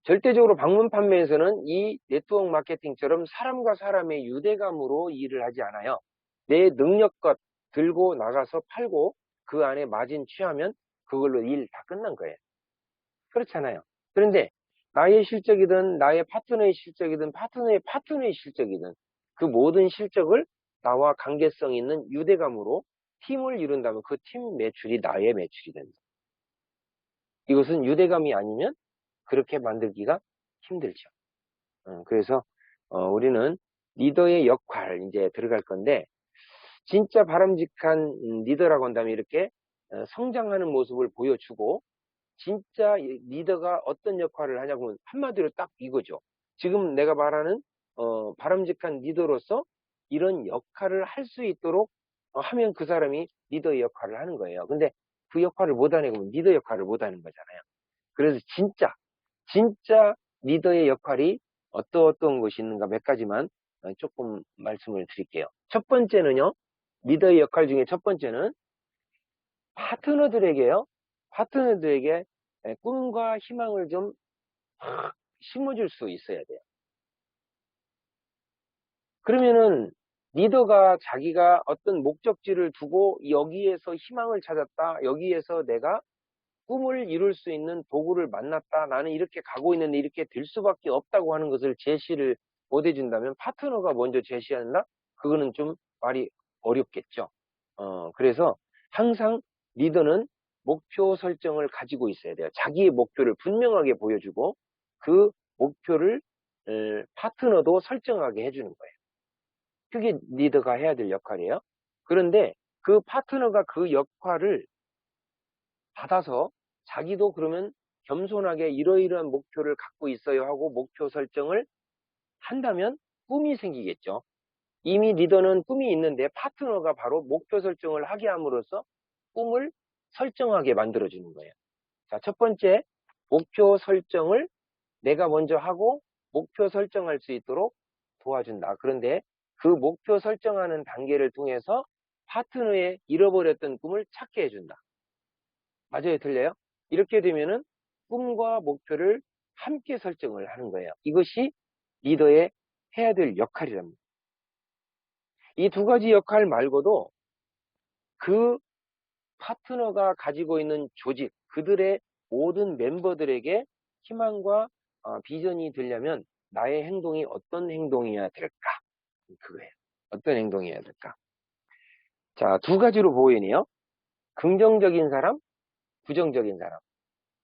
Speaker 1: 절대적으로 방문 판매에서는 이 네트워크 마케팅처럼 사람과 사람의 유대감으로 일을 하지 않아요. 내 능력껏 들고 나가서 팔고 그 안에 마진 취하면 그걸로 일 다 끝난 거예요. 그렇잖아요. 그런데 나의 실적이든 나의 파트너의 실적이든 파트너의 실적이든 그 모든 실적을 나와 관계성 있는 유대감으로 팀을 이룬다면 그 팀 매출이 나의 매출이 된다. 이것은 유대감이 아니면 그렇게 만들기가 힘들죠. 그래서 우리는 리더의 역할 이제 들어갈 건데 진짜 바람직한 리더라고 한다면 이렇게 성장하는 모습을 보여주고 진짜 리더가 어떤 역할을 하냐고 한마디로 딱 이거죠. 지금 내가 말하는 바람직한 리더로서 이런 역할을 할 수 있도록 하면 그 사람이 리더의 역할을 하는 거예요. 근데 그 역할을 못하면 리더 역할을 못하는 거잖아요. 그래서 진짜 리더의 역할이 어떤 것이 있는가 몇 가지만 조금 말씀을 드릴게요. 첫 번째는요. 리더의 역할 중에 첫 번째는 파트너들에게 꿈과 희망을 좀 심어줄 수 있어야 돼요. 그러면은 리더가 자기가 어떤 목적지를 두고 여기에서 희망을 찾았다. 여기에서 내가 꿈을 이룰 수 있는 도구를 만났다. 나는 이렇게 가고 있는데 이렇게 될 수밖에 없다고 하는 것을 제시를 못 해준다면 파트너가 먼저 제시한다? 그거는 좀 말이 어렵겠죠. 그래서 항상 리더는 목표 설정을 가지고 있어야 돼요. 자기의 목표를 분명하게 보여주고 그 목표를 파트너도 설정하게 해주는 거예요. 그게 리더가 해야 될 역할이에요. 그런데 그 파트너가 그 역할을 받아서 자기도 그러면 겸손하게 이러이러한 목표를 갖고 있어요 하고 목표 설정을 한다면 꿈이 생기겠죠. 이미 리더는 꿈이 있는데 파트너가 바로 목표 설정을 하게 함으로써 꿈을 설정하게 만들어주는 거예요. 자, 첫 번째, 목표 설정을 내가 먼저 하고 목표 설정할 수 있도록 도와준다. 그런데 그 목표 설정하는 단계를 통해서 파트너의 잃어버렸던 꿈을 찾게 해준다. 맞아요? 틀려요? 이렇게 되면은 꿈과 목표를 함께 설정을 하는 거예요. 이것이 리더의 해야 될 역할이랍니다. 이 두 가지 역할 말고도 그 파트너가 가지고 있는 조직, 그들의 모든 멤버들에게 희망과 비전이 되려면 나의 행동이 어떤 행동이어야 될까? 그거예요. 어떤 행동이어야 될까? 자, 두 가지로 보이네요. 긍정적인 사람, 부정적인 사람.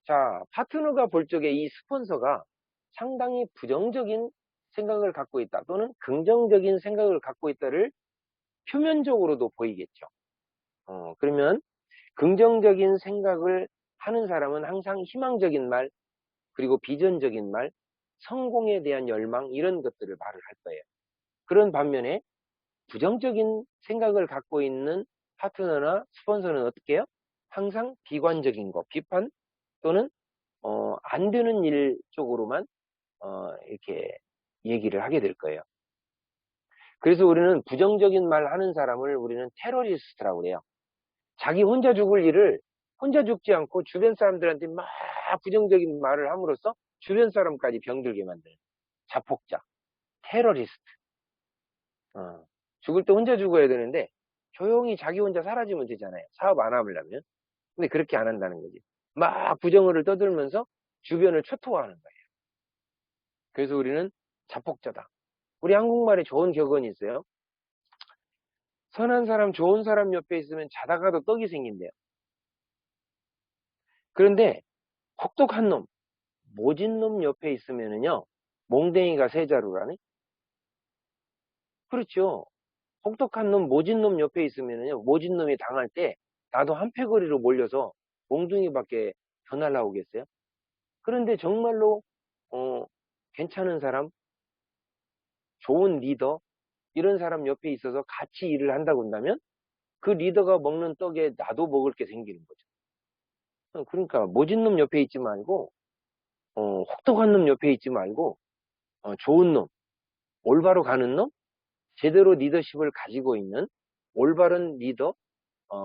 Speaker 1: 자, 파트너가 볼 적에 이 스폰서가 상당히 부정적인 생각을 갖고 있다 또는 긍정적인 생각을 갖고 있다를 표면적으로도 보이겠죠. 그러면 긍정적인 생각을 하는 사람은 항상 희망적인 말, 그리고 비전적인 말, 성공에 대한 열망 이런 것들을 말을 할 거예요. 그런 반면에 부정적인 생각을 갖고 있는 파트너나 스폰서는 어떻게 해요? 항상 비관적인 거, 비판 또는 안 되는 일 쪽으로만 이렇게 얘기를 하게 될 거예요. 그래서 우리는 부정적인 말 하는 사람을 우리는 테러리스트라고 그래요. 자기 혼자 죽을 일을 혼자 죽지 않고 주변 사람들한테 막 부정적인 말을 함으로써 주변 사람까지 병들게 만드는 자폭자, 테러리스트. 죽을 때 혼자 죽어야 되는데 조용히 자기 혼자 사라지면 되잖아요. 사업 안 하려면. 근데 그렇게 안 한다는 거지. 막 부정어를 떠들면서 주변을 초토화하는 거예요. 그래서 우리는 자폭자다. 우리 한국말에 좋은 격언이 있어요. 선한 사람, 좋은 사람 옆에 있으면 자다가도 떡이 생긴대요. 그런데 혹독한 놈, 모진 놈 옆에 있으면은요, 몽댕이가 세 자루라네? 그렇죠. 혹독한 놈, 모진 놈 옆에 있으면은요, 모진 놈이 당할 때 나도 한 패거리로 몰려서 몽둥이밖에 더 날라오겠어요? 그런데 정말로 괜찮은 사람, 좋은 리더 이런 사람 옆에 있어서 같이 일을 한다고 한다면 그 리더가 먹는 떡에 나도 먹을 게 생기는 거죠. 그러니까 모진 놈 옆에 있지 말고 혹독한 놈 옆에 있지 말고 좋은 놈, 올바로 가는 놈, 제대로 리더십을 가지고 있는 올바른 리더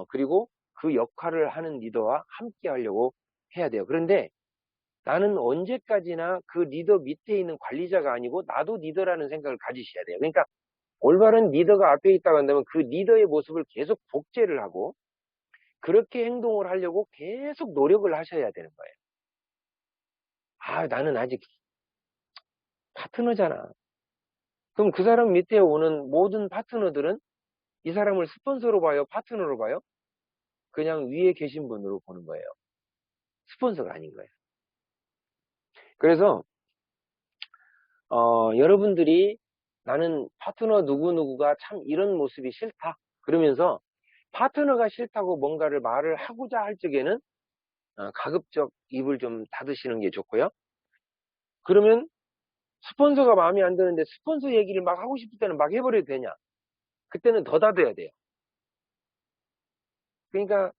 Speaker 1: 그리고 그 역할을 하는 리더와 함께 하려고 해야 돼요. 그런데 나는 언제까지나 그 리더 밑에 있는 관리자가 아니고 나도 리더라는 생각을 가지셔야 돼요. 그러니까 올바른 리더가 앞에 있다고 한다면 그 리더의 모습을 계속 복제를 하고 그렇게 행동을 하려고 계속 노력을 하셔야 되는 거예요. 아, 나는 아직 파트너잖아. 그럼 그 사람 밑에 오는 모든 파트너들은 이 사람을 스폰서로 봐요? 파트너로 봐요? 그냥 위에 계신 분으로 보는 거예요. 스폰서가 아닌 거예요. 그래서 여러분들이 나는 파트너 누구누구가 참 이런 모습이 싫다. 그러면서 파트너가 싫다고 뭔가를 말을 하고자 할 적에는 가급적 입을 좀 닫으시는 게 좋고요. 그러면 스폰서가 마음에 안 드는데 스폰서 얘기를 막 하고 싶을 때는 막 해버려도 되냐? 그때는 더 닫아야 돼요. 그러니까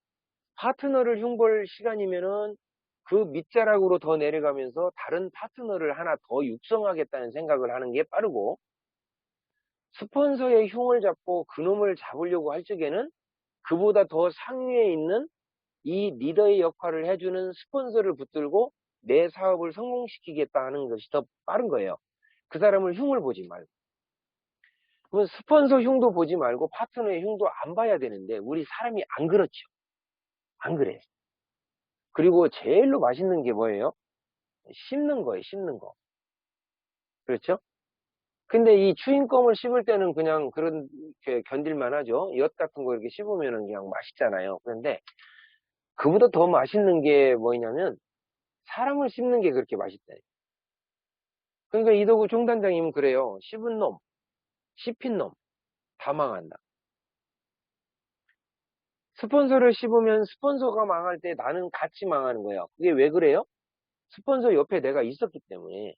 Speaker 1: 파트너를 흉볼 시간이면은 그 밑자락으로 더 내려가면서 다른 파트너를 하나 더 육성하겠다는 생각을 하는 게 빠르고 스폰서의 흉을 잡고 그놈을 잡으려고 할 적에는 그보다 더 상위에 있는 이 리더의 역할을 해주는 스폰서를 붙들고 내 사업을 성공시키겠다 하는 것이 더 빠른 거예요. 그 사람을 흉을 보지 말고. 그러면 스폰서 흉도 보지 말고 파트너의 흉도 안 봐야 되는데 우리 사람이 안 그렇죠. 안 그래. 그리고 제일로 맛있는 게 뭐예요? 씹는 거예요, 씹는 거. 그렇죠? 근데 이 추인껌을 씹을 때는 그냥 그렇게 견딜만 하죠. 엿 같은 거 이렇게 씹으면 그냥 맛있잖아요. 그런데 그보다 더 맛있는 게 뭐냐면 사람을 씹는 게 그렇게 맛있대. 그러니까 이도구 총단장님은 그래요. 씹은 놈, 씹힌 놈, 다 망한다. 스폰서를 씹으면 스폰서가 망할 때 나는 같이 망하는 거예요. 그게 왜 그래요? 스폰서 옆에 내가 있었기 때문에.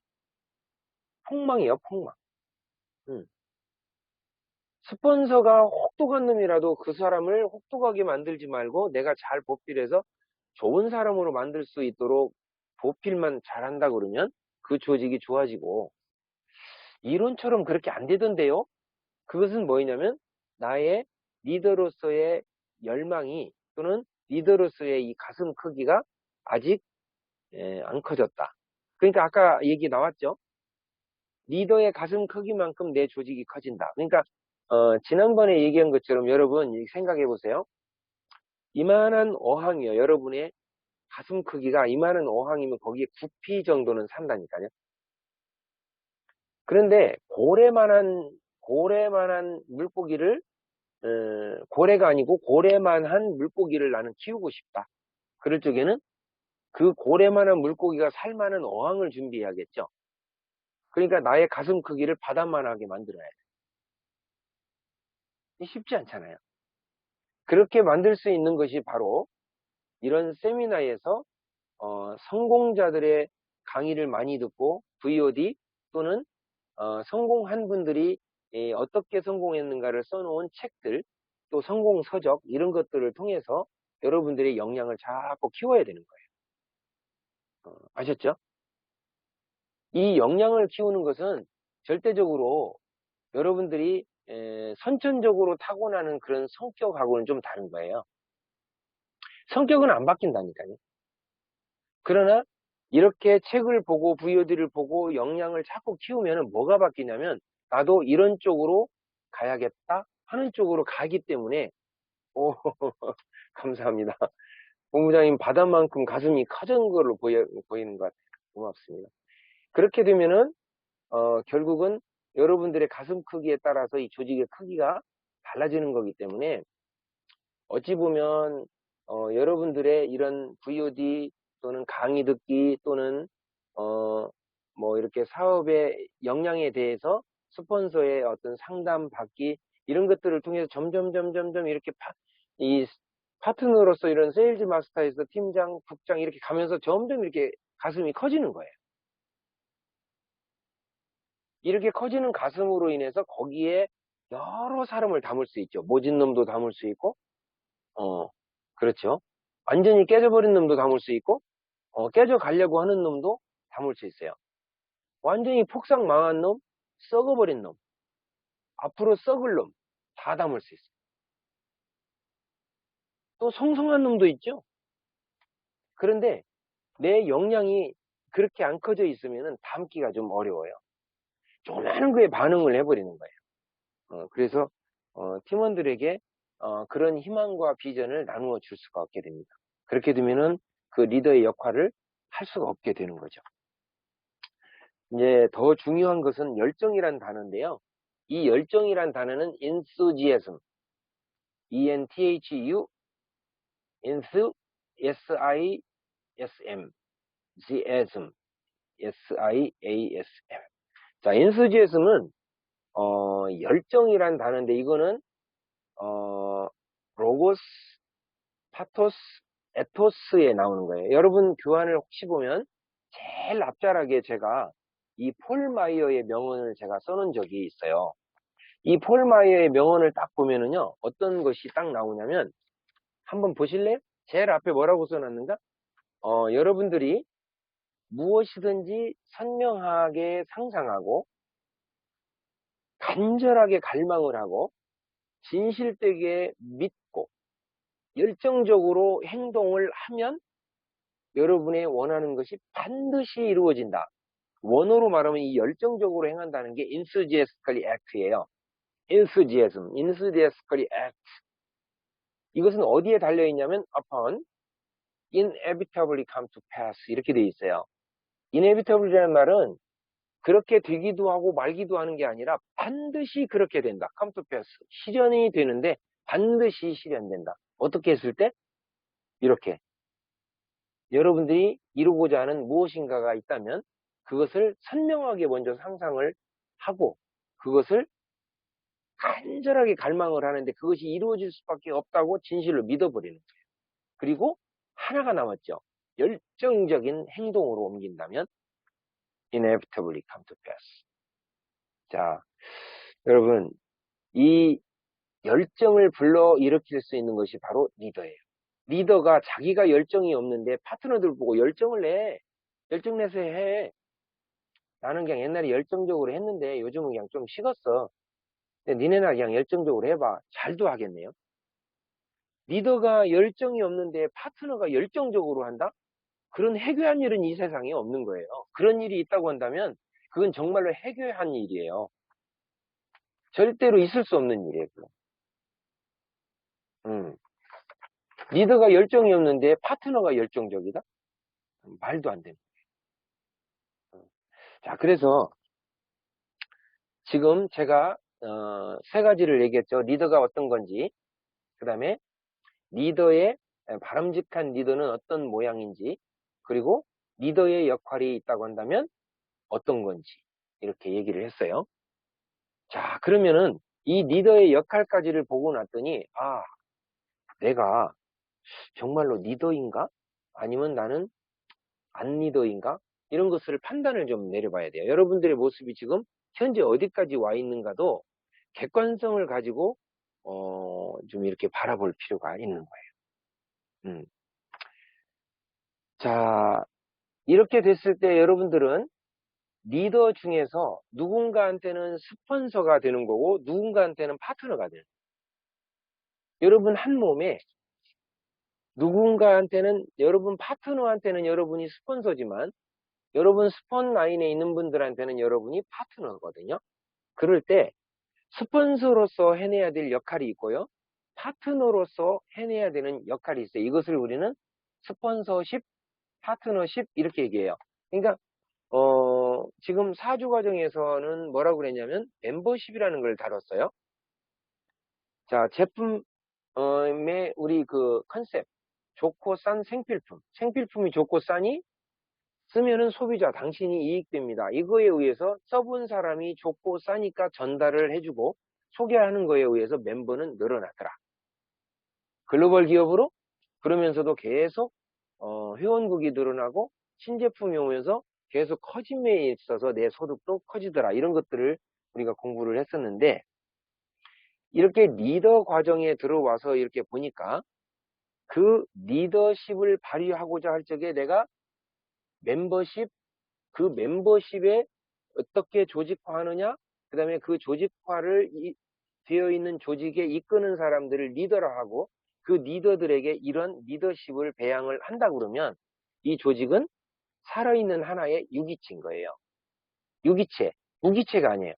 Speaker 1: 폭망이에요, 폭망. 음. 스폰서가 혹독한 놈이라도 그 사람을 혹독하게 만들지 말고 내가 잘 보필해서 좋은 사람으로 만들 수 있도록 보필만 잘한다 그러면 그 조직이 좋아지고, 이론처럼 그렇게 안 되던데요. 그것은 뭐냐면 나의 리더로서의 열망이 또는 리더로서의 이 가슴 크기가 아직 안 커졌다. 그러니까 아까 얘기 나왔죠. 리더의 가슴 크기만큼 내 조직이 커진다. 그러니까 지난번에 얘기한 것처럼 여러분 생각해 보세요. 이만한 어항이요. 여러분의 가슴 크기가 이만한 어항이면 거기에 구피 정도는 산다니까요. 그런데 고래만한 물고기를 고래가 아니고 고래만한 물고기를 나는 키우고 싶다. 그럴 적에는 그 고래만한 물고기가 살만한 어항을 준비해야겠죠. 그러니까 나의 가슴 크기를 바다만하게 만들어야 돼. 쉽지 않잖아요. 그렇게 만들 수 있는 것이 바로 이런 세미나에서 성공자들의 강의를 많이 듣고 VOD 또는 성공한 분들이 어떻게 성공했는가를 써놓은 책들, 또 성공 서적 이런 것들을 통해서 여러분들의 역량을 자꾸 키워야 되는 거예요. 아셨죠? 이 역량을 키우는 것은 절대적으로 여러분들이 선천적으로 타고나는 그런 성격하고는 좀 다른 거예요. 성격은 안 바뀐다니까요. 그러나 이렇게 책을 보고 VOD를 보고 역량을 자꾸 키우면 뭐가 바뀌냐면 나도 이런 쪽으로 가야겠다 하는 쪽으로 가기 때문에 오, 감사합니다. 본부장님 바다만큼 가슴이 커진 걸로 보이는 것 같아요. 고맙습니다. 그렇게 되면은 결국은 여러분들의 가슴 크기에 따라서 이 조직의 크기가 달라지는 거기 때문에 어찌 보면 여러분들의 이런 VOD 또는 강의 듣기 또는 뭐 이렇게 사업의 역량에 대해서 스폰서의 어떤 상담 받기 이런 것들을 통해서 점점 이렇게 이 파트너로서 이런 세일즈 마스터에서 팀장, 국장 이렇게 가면서 점점 이렇게 가슴이 커지는 거예요. 이렇게 커지는 가슴으로 인해서 거기에 여러 사람을 담을 수 있죠. 모진 놈도 담을 수 있고, 그렇죠. 완전히 깨져버린 놈도 담을 수 있고, 깨져가려고 하는 놈도 담을 수 있어요. 완전히 폭삭 망한 놈, 썩어버린 놈, 앞으로 썩을 놈, 다 담을 수 있어요. 또 성성한 놈도 있죠. 그런데 내 역량이 그렇게 안 커져 있으면 담기가 좀 어려워요. 조그마한 거에 반응을 해버리는 거예요. 그래서 팀원들에게 그런 희망과 비전을 나누어 줄 수가 없게 됩니다. 그렇게 되면은 그 리더의 역할을 할 수가 없게 되는 거죠. 이제 더 중요한 것은 열정이란 단어인데요. 이 열정이란 단어는 enthusiasm, E-N-T-H-U, S-I-S-M, G-asm, S-I-A-S-M. 자, enthusiasm은 열정이란 단어인데 이거는 로고스, 파토스, 에토스에 나오는 거예요. 여러분 교환을 혹시 보면 제일 앞자락에 제가 이 폴 마이어의 명언을 제가 써놓은 적이 있어요. 이 폴 마이어의 명언을 딱 보면은요, 어떤 것이 딱 나오냐면, 한번 보실래요? 제일 앞에 뭐라고 써놨는가? 여러분들이 무엇이든지 선명하게 상상하고, 간절하게 갈망을 하고, 진실되게 믿고, 열정적으로 행동을 하면 여러분의 원하는 것이 반드시 이루어진다. 원어로 말하면 이 열정적으로 행한다는 게 enthusiastically act예요. enthusiastically act. 이것은 어디에 달려있냐면 upon inevitably come to pass 이렇게 돼 있어요. inevitably라는 말은 그렇게 되기도 하고 말기도 하는 게 아니라 반드시 그렇게 된다. come to pass. 실현이 되는데 반드시 실현된다. 어떻게 했을 때? 이렇게. 여러분들이 이루고자 하는 무엇인가가 있다면 그것을 선명하게 먼저 상상을 하고 그것을 간절하게 갈망을 하는데 그것이 이루어질 수밖에 없다고 진실로 믿어버리는 거예요. 그리고 하나가 남았죠. 열정적인 행동으로 옮긴다면 inevitably come to pass. 자, 여러분 이 열정을 불러일으킬 수 있는 것이 바로 리더예요. 리더가 자기가 열정이 없는데 파트너들 보고 열정을 내. 열정 내서 해. 나는 그냥 옛날에 열정적으로 했는데 요즘은 그냥 좀 식었어. 근데 니네나 그냥 열정적으로 해봐. 잘도 하겠네요. 리더가 열정이 없는데 파트너가 열정적으로 한다? 그런 해괴한 일은 이 세상에 없는 거예요. 그런 일이 있다고 한다면 그건 정말로 해괴한 일이에요. 절대로 있을 수 없는 일이에요. 리더가 열정이 없는데 파트너가 열정적이다? 말도 안 되는 거예요. 자, 그래서 지금 제가 세 가지를 얘기했죠. 리더가 어떤 건지, 그 다음에 리더의 바람직한 리더는 어떤 모양인지, 그리고 리더의 역할이 있다고 한다면 어떤 건지 이렇게 얘기를 했어요. 자, 그러면은 이 리더의 역할까지를 보고 났더니 아, 내가 정말로 리더인가? 아니면 나는 안 리더인가? 이런 것을 판단을 좀 내려봐야 돼요. 여러분들의 모습이 지금 현재 어디까지 와 있는가도 객관성을 가지고 좀 이렇게 바라볼 필요가 있는 거예요. 자, 이렇게 됐을 때 여러분들은 리더 중에서 누군가한테는 스폰서가 되는 거고 누군가한테는 파트너가 되는 거예요. 여러분 한 몸에 누군가한테는 여러분 파트너한테는 여러분이 스폰서지만 여러분 스폰 라인에 있는 분들한테는 여러분이 파트너거든요. 그럴 때 스폰서로서 해내야 될 역할이 있고요. 파트너로서 해내야 되는 역할이 있어요. 이것을 우리는 스폰서십, 파트너십 이렇게 얘기해요. 그러니까 지금 사주 과정에서는 뭐라고 그랬냐면 멤버십이라는 걸 다뤘어요. 자, 제품의 우리 그 컨셉 좋고 싼 생필품. 생필품이 좋고 싸니 쓰면은 소비자 당신이 이익됩니다. 이거에 의해서 써본 사람이 좋고 싸니까 전달을 해주고 소개하는 거에 의해서 멤버는 늘어나더라. 글로벌 기업으로 그러면서도 계속 회원국이 늘어나고 신제품이 오면서 계속 커짐에 있어서 내 소득도 커지더라. 이런 것들을 우리가 공부를 했었는데 이렇게 리더 과정에 들어와서 이렇게 보니까 그 리더십을 발휘하고자 할 적에 내가 멤버십, 그 멤버십에 어떻게 조직화하느냐, 그 다음에 그 조직화를 되어 있는 조직에 이끄는 사람들을 리더라 하고 그 리더들에게 이런 리더십을 배양을 한다 그러면 이 조직은 살아있는 하나의 유기체인 거예요. 유기체, 무기체가 아니에요.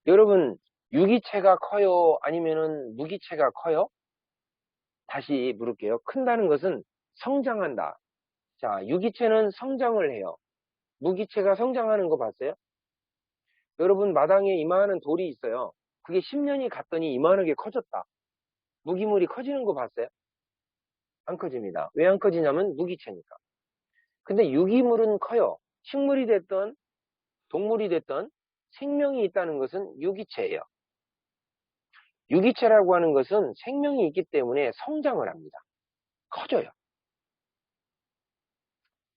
Speaker 1: 여러분, 유기체가 커요? 아니면은 무기체가 커요? 다시 물을게요. 큰다는 것은 성장한다. 자, 유기체는 성장을 해요. 무기체가 성장하는 거 봤어요? 여러분 마당에 이만한 돌이 있어요. 그게 10년이 갔더니 이만하게 커졌다. 무기물이 커지는 거 봤어요? 안 커집니다. 왜 안 커지냐면 무기체니까. 근데 유기물은 커요. 식물이 됐던 동물이 됐던 생명이 있다는 것은 유기체예요. 유기체라고 하는 것은 생명이 있기 때문에 성장을 합니다. 커져요.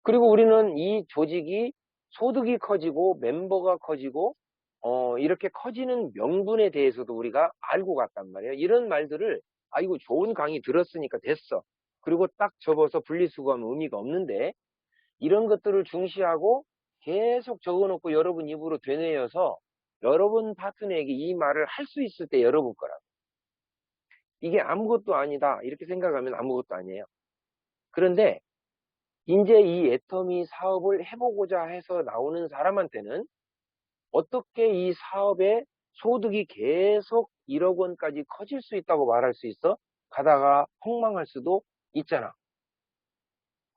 Speaker 1: 그리고 우리는 이 조직이 소득이 커지고 멤버가 커지고 이렇게 커지는 명분에 대해서도 우리가 알고 갔단 말이에요. 이런 말들을 이거 좋은 강의 들었으니까 됐어. 그리고 딱 접어서 분리수거하면 의미가 없는데 이런 것들을 중시하고 계속 적어놓고 여러분 입으로 되뇌어서 여러분 파트너에게 이 말을 할 수 있을 때 여러분 거라고. 이게 아무것도 아니다 이렇게 생각하면 아무것도 아니에요. 그런데 이제 이 애터미 사업을 해보고자 해서 나오는 사람한테는 어떻게 이 사업의 소득이 계속 1억 원까지 커질 수 있다고 말할 수 있어? 가다가 폭망할 수도 있잖아.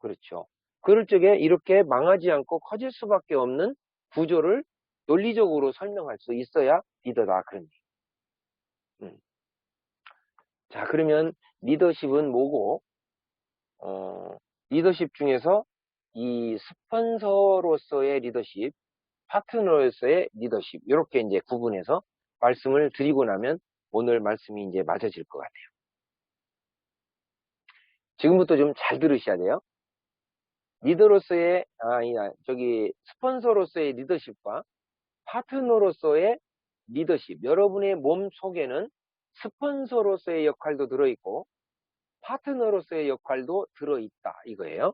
Speaker 1: 그렇죠. 그럴 적에 이렇게 망하지 않고 커질 수밖에 없는 구조를 논리적으로 설명할 수 있어야 리더다. 그런 얘기. 자, 그러면 리더십은 뭐고, 리더십 중에서 이 스폰서로서의 리더십, 파트너로서의 리더십, 이렇게 이제 구분해서 말씀을 드리고 나면 오늘 말씀이 이제 맞아질 것 같아요. 지금부터 좀 잘 들으셔야 돼요. 리더로서의, 스폰서로서의 리더십과 파트너로서의 리더십, 여러분의 몸 속에는 스폰서로서의 역할도 들어있고, 파트너로서의 역할도 들어있다, 이거예요.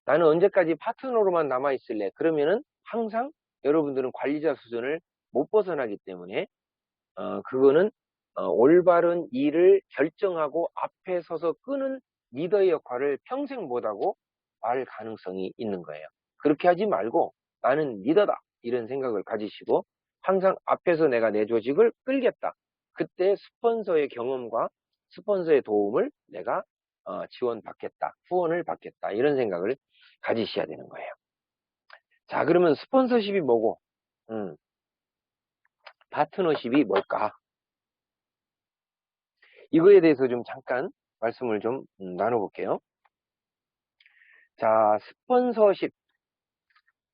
Speaker 1: 나는 언제까지 파트너로만 남아있을래? 그러면은 항상 여러분들은 관리자 수준을 못 벗어나기 때문에, 그거는, 올바른 일을 결정하고 앞에 서서 끄는 리더의 역할을 평생 못하고 말 가능성이 있는 거예요. 그렇게 하지 말고 나는 리더다. 이런 생각을 가지시고 항상 앞에서 내가 내 조직을 끌겠다. 그때 스폰서의 경험과 스폰서의 도움을 내가 지원받겠다. 후원을 받겠다. 이런 생각을 가지셔야 되는 거예요. 자, 그러면 스폰서십이 뭐고, 파트너십이 뭘까? 이거에 대해서 좀 잠깐 말씀을 좀 나눠볼게요. 자, 스폰서십.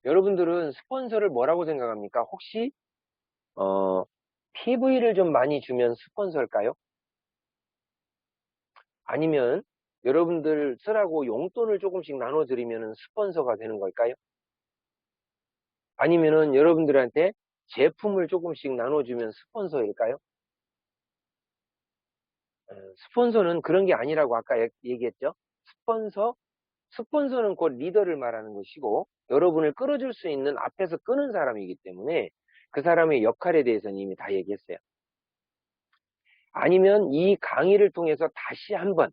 Speaker 1: 여러분들은 스폰서를 뭐라고 생각합니까? 혹시 PV를 좀 많이 주면 스폰서일까요? 아니면 여러분들 쓰라고 용돈을 조금씩 나눠드리면 스폰서가 되는 걸까요? 아니면은 여러분들한테 제품을 조금씩 나눠주면 스폰서일까요? 스폰서는 그런 게 아니라고 아까 얘기했죠? 스폰서는 곧 리더를 말하는 것이고 여러분을 끌어줄 수 있는 앞에서 끄는 사람이기 때문에 그 사람의 역할에 대해서는 이미 다 얘기했어요. 아니면 이 강의를 통해서 다시 한번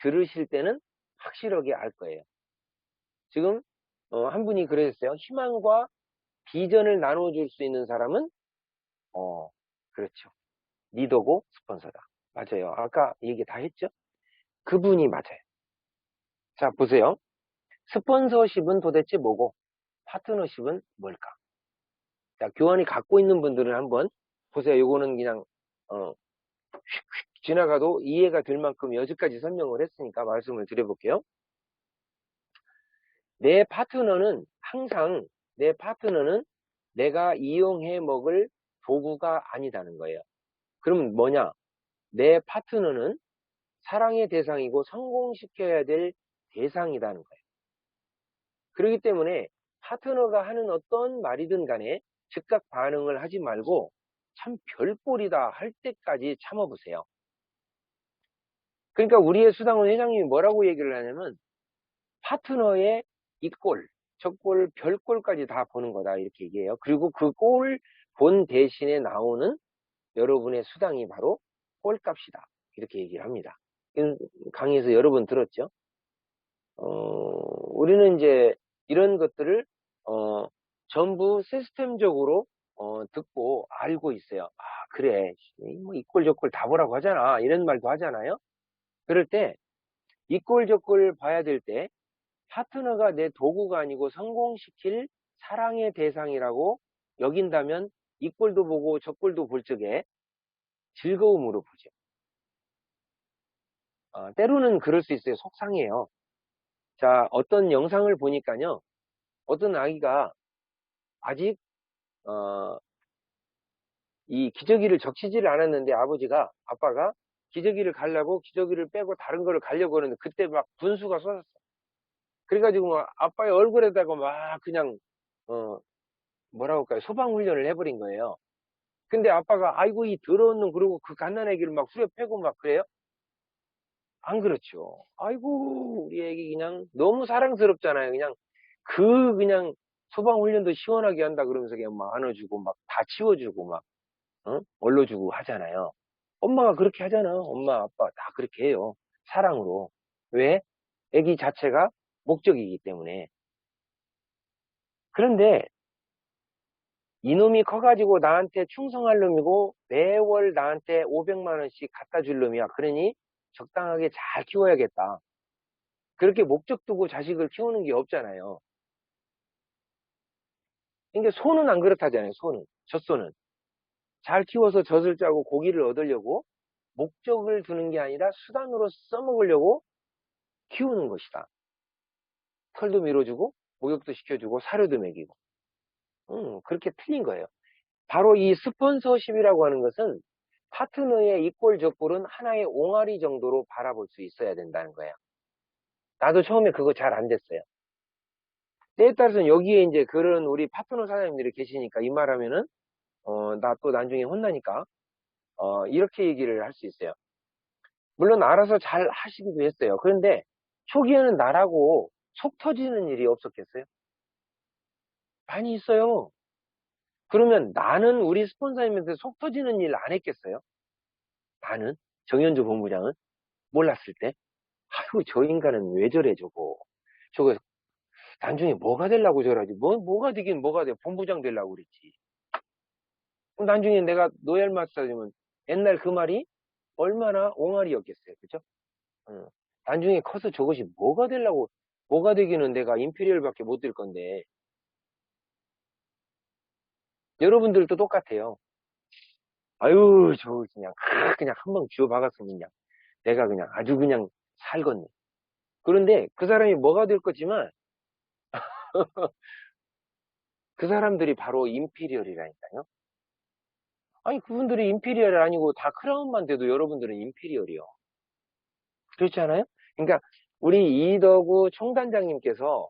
Speaker 1: 들으실 때는 확실하게 알 거예요. 지금 한 분이 그러셨어요. 희망과 비전을 나눠줄 수 있는 사람은 그렇죠. 리더고 스폰서다. 맞아요. 아까 얘기 다 했죠? 그분이 맞아요. 자, 보세요. 스폰서십은 도대체 뭐고 파트너십은 뭘까? 자, 교환이 갖고 있는 분들은 한번 보세요. 요거는 그냥 휙휙 지나가도 이해가 될 만큼 여기까지 설명을 했으니까 말씀을 드려볼게요. 내 파트너는 내가 이용해 먹을 도구가 아니다는 거예요. 그럼 뭐냐? 내 파트너는 사랑의 대상이고 성공시켜야 될 대상이라는 거예요. 그렇기 때문에 파트너가 하는 어떤 말이든 간에 즉각 반응을 하지 말고 참 별꼴이다 할 때까지 참아보세요. 그러니까 우리의 수당원 회장님이 뭐라고 얘기를 하냐면 파트너의 이 꼴, 저 꼴, 별꼴까지 다 보는 거다 이렇게 얘기해요. 그리고 그 꼴 본 대신에 나오는 여러분의 수당이 바로 꼴값이다 이렇게 얘기를 합니다. 강의에서 여러 번 들었죠. 우리는 이제 이런 것들을 전부 시스템적으로 듣고 알고 있어요. 아, 그래, 뭐 이 꼴 저 꼴 다 보라고 하잖아 이런 말도 하잖아요. 그럴 때 이 꼴 저 꼴 봐야 될 때 파트너가 내 도구가 아니고 성공시킬 사랑의 대상이라고 여긴다면 이 꼴도 보고 저 꼴도 볼 적에 즐거움으로 보죠. 때로는 그럴 수 있어요. 속상해요. 자, 어떤 영상을 보니까요. 어떤 아기가 아직 이 기저귀를 적시지를 않았는데 아빠가 기저귀를 갈라고 기저귀를 빼고 다른 거를 가려고 하는데 그때 막 분수가 쏟았어. 그래가지고 막 아빠의 얼굴에다가 막 그냥 뭐라고 할까요? 소방훈련을 해버린 거예요. 근데 아빠가 아이고 이 더러운 놈 그러고 그 갓난아기를 막 후려 패고 막 그래요? 안 그렇죠. 아이고 우리 애기 그냥 너무 사랑스럽잖아요. 그냥 소방훈련도 시원하게 한다 그러면서 그냥 막 안아주고 막 다 치워주고 막 얼러주고 하잖아요. 엄마가 그렇게 하잖아. 엄마 아빠 다 그렇게 해요. 사랑으로. 왜? 애기 자체가 목적이기 때문에. 그런데 이놈이 커가지고 나한테 충성할 놈이고 매월 나한테 500만 원씩 갖다 줄 놈이야. 그러니 적당하게 잘 키워야겠다. 그렇게 목적 두고 자식을 키우는 게 없잖아요. 그러니까 소는 안 그렇다잖아요. 소는. 젖소는. 잘 키워서 젖을 짜고 고기를 얻으려고 목적을 두는 게 아니라 수단으로 써먹으려고 키우는 것이다. 털도 밀어주고 목욕도 시켜주고 사료도 먹이고. 그렇게 틀린 거예요. 바로 이 스폰서십이라고 하는 것은 파트너의 이꼴 저꼴은 하나의 옹알이 정도로 바라볼 수 있어야 된다는 거예요. 나도 처음에 그거 잘 안 됐어요. 때에 따라서는 여기에 이제 그런 우리 파트너 사장님들이 계시니까 이 말하면은 나 또 나중에 혼나니까 이렇게 얘기를 할 수 있어요. 물론 알아서 잘 하시기도 했어요. 그런데 초기에는 나라고 속 터지는 일이 없었겠어요? 많이 있어요. 그러면 나는 우리 스폰서님한테 속 터지는 일 안 했겠어요? 나는 정현주 본부장은 몰랐을 때 아이고 저 인간은 왜 저래 저거 나중에 뭐가 되려고 저러지 뭐가 되긴 뭐가 돼 본부장 되려고 그랬지. 그럼 나중에 내가 노열마스터면 옛날 그 말이 얼마나 옹알이였겠어요. 그죠? 응. 나중에 커서 저것이 뭐가 되려고 뭐가 되기는 내가 임페리얼밖에 못 될 건데 여러분들도 똑같아요. 아유 저 그냥 한 방 쥐어 박았으면 그냥 내가 그냥 아주 그냥 살겠네. 그런데 그 사람이 뭐가 될 거지만 그 사람들이 바로 임피리얼이라니까요. 아니 그분들이 임피리얼이 아니고 다 크라운만 돼도 여러분들은 임피리얼이요. 그렇지 않아요? 그러니까 우리 이덕우 총단장님께서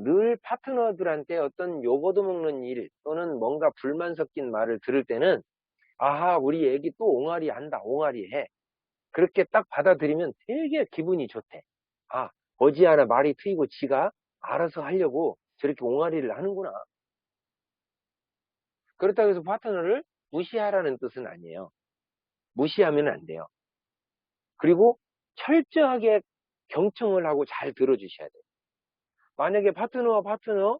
Speaker 1: 늘 파트너들한테 어떤 요거도 먹는 일 또는 뭔가 불만 섞인 말을 들을 때는 아하 우리 애기 또 옹알이 한다 옹알이 해. 그렇게 딱 받아들이면 되게 기분이 좋대. 아 머지않아 말이 트이고 지가 알아서 하려고 저렇게 옹알이를 하는구나. 그렇다고 해서 파트너를 무시하라는 뜻은 아니에요. 무시하면 안 돼요. 그리고 철저하게 경청을 하고 잘 들어주셔야 돼요. 만약에 파트너와 파트너의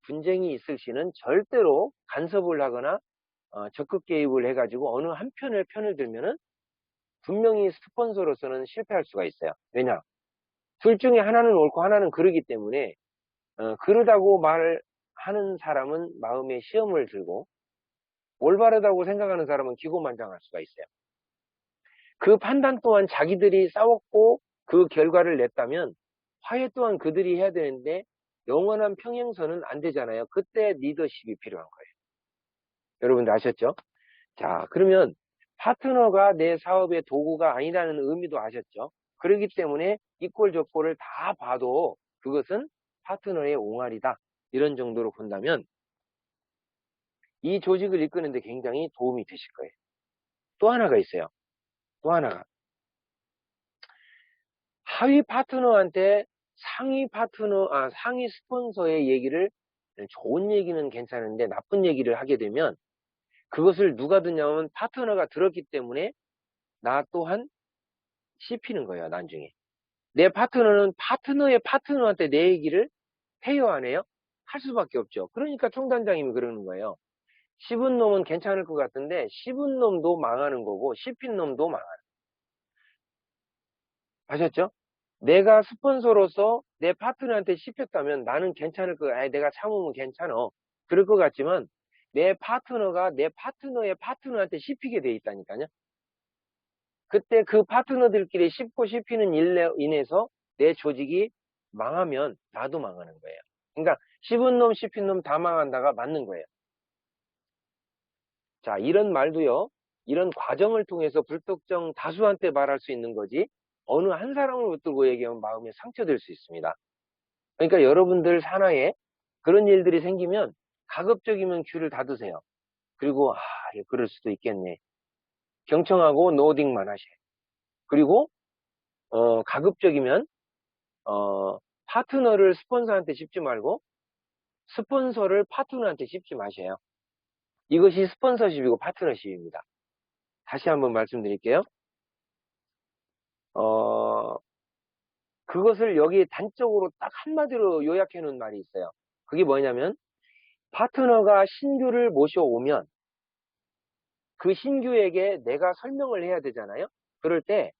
Speaker 1: 분쟁이 있을 시는 절대로 간섭을 하거나 적극 개입을 해가지고 어느 편을 들면은 분명히 스폰서로서는 실패할 수가 있어요. 왜냐? 둘 중에 하나는 옳고 하나는 그르기 때문에 그르다고 말하는 사람은 마음에 시험을 들고 올바르다고 생각하는 사람은 기고만장할 수가 있어요. 그 판단 또한 자기들이 싸웠고 그 결과를 냈다면 화해 또한 그들이 해야 되는데 영원한 평행선은 안 되잖아요. 그때 리더십이 필요한 거예요. 여러분들 아셨죠? 자, 그러면 파트너가 내 사업의 도구가 아니라는 의미도 아셨죠? 그렇기 때문에 이꼴 저꼴을 다 봐도 그것은 파트너의 옹알이다. 이런 정도로 본다면 이 조직을 이끄는데 굉장히 도움이 되실 거예요. 또 하나가 있어요. 또 하나가. 하위 파트너한테 상위 스폰서의 얘기를 좋은 얘기는 괜찮은데 나쁜 얘기를 하게 되면 그것을 누가 듣냐면 파트너가 들었기 때문에 나 또한 씹히는 거예요, 나중에. 내 파트너는 파트너의 파트너한테 내 얘기를 해요, 안 해요? 할 수밖에 없죠. 그러니까 총단장님이 그러는 거예요. 씹은 놈은 괜찮을 것 같은데 씹은 놈도 망하는 거고 씹힌 놈도 망하는 거예요. 아셨죠? 내가 스폰서로서 내 파트너한테 씹혔다면 나는 괜찮을 거야. 내가 참으면 괜찮어. 그럴 것 같지만 내 파트너가 내 파트너의 파트너한테 씹히게 돼 있다니까요. 그때 그 파트너들끼리 씹고 씹히는 일로 인해서 내 조직이 망하면 나도 망하는 거예요. 그러니까 씹은 놈 씹힌 놈 다 망한다가 맞는 거예요. 자, 이런 말도요. 이런 과정을 통해서 불특정 다수한테 말할 수 있는 거지 어느 한 사람을 붙들고 얘기하면 마음에 상처될 수 있습니다. 그러니까 여러분들 산하에 그런 일들이 생기면 가급적이면 귀를 닫으세요. 그리고 그럴 수도 있겠네. 경청하고 노딩만 하셔요. 그리고 가급적이면 파트너를 스폰서한테 씹지 말고 스폰서를 파트너한테 씹지 마셔요. 이것이 스폰서십이고 파트너십입니다. 다시 한번 말씀드릴게요. 그것을 여기 단적으로 딱 한마디로 요약해 놓은 말이 있어요. 그게 뭐냐면 파트너가 신규를 모셔오면 그 신규에게 내가 설명을 해야 되잖아요. 그럴 때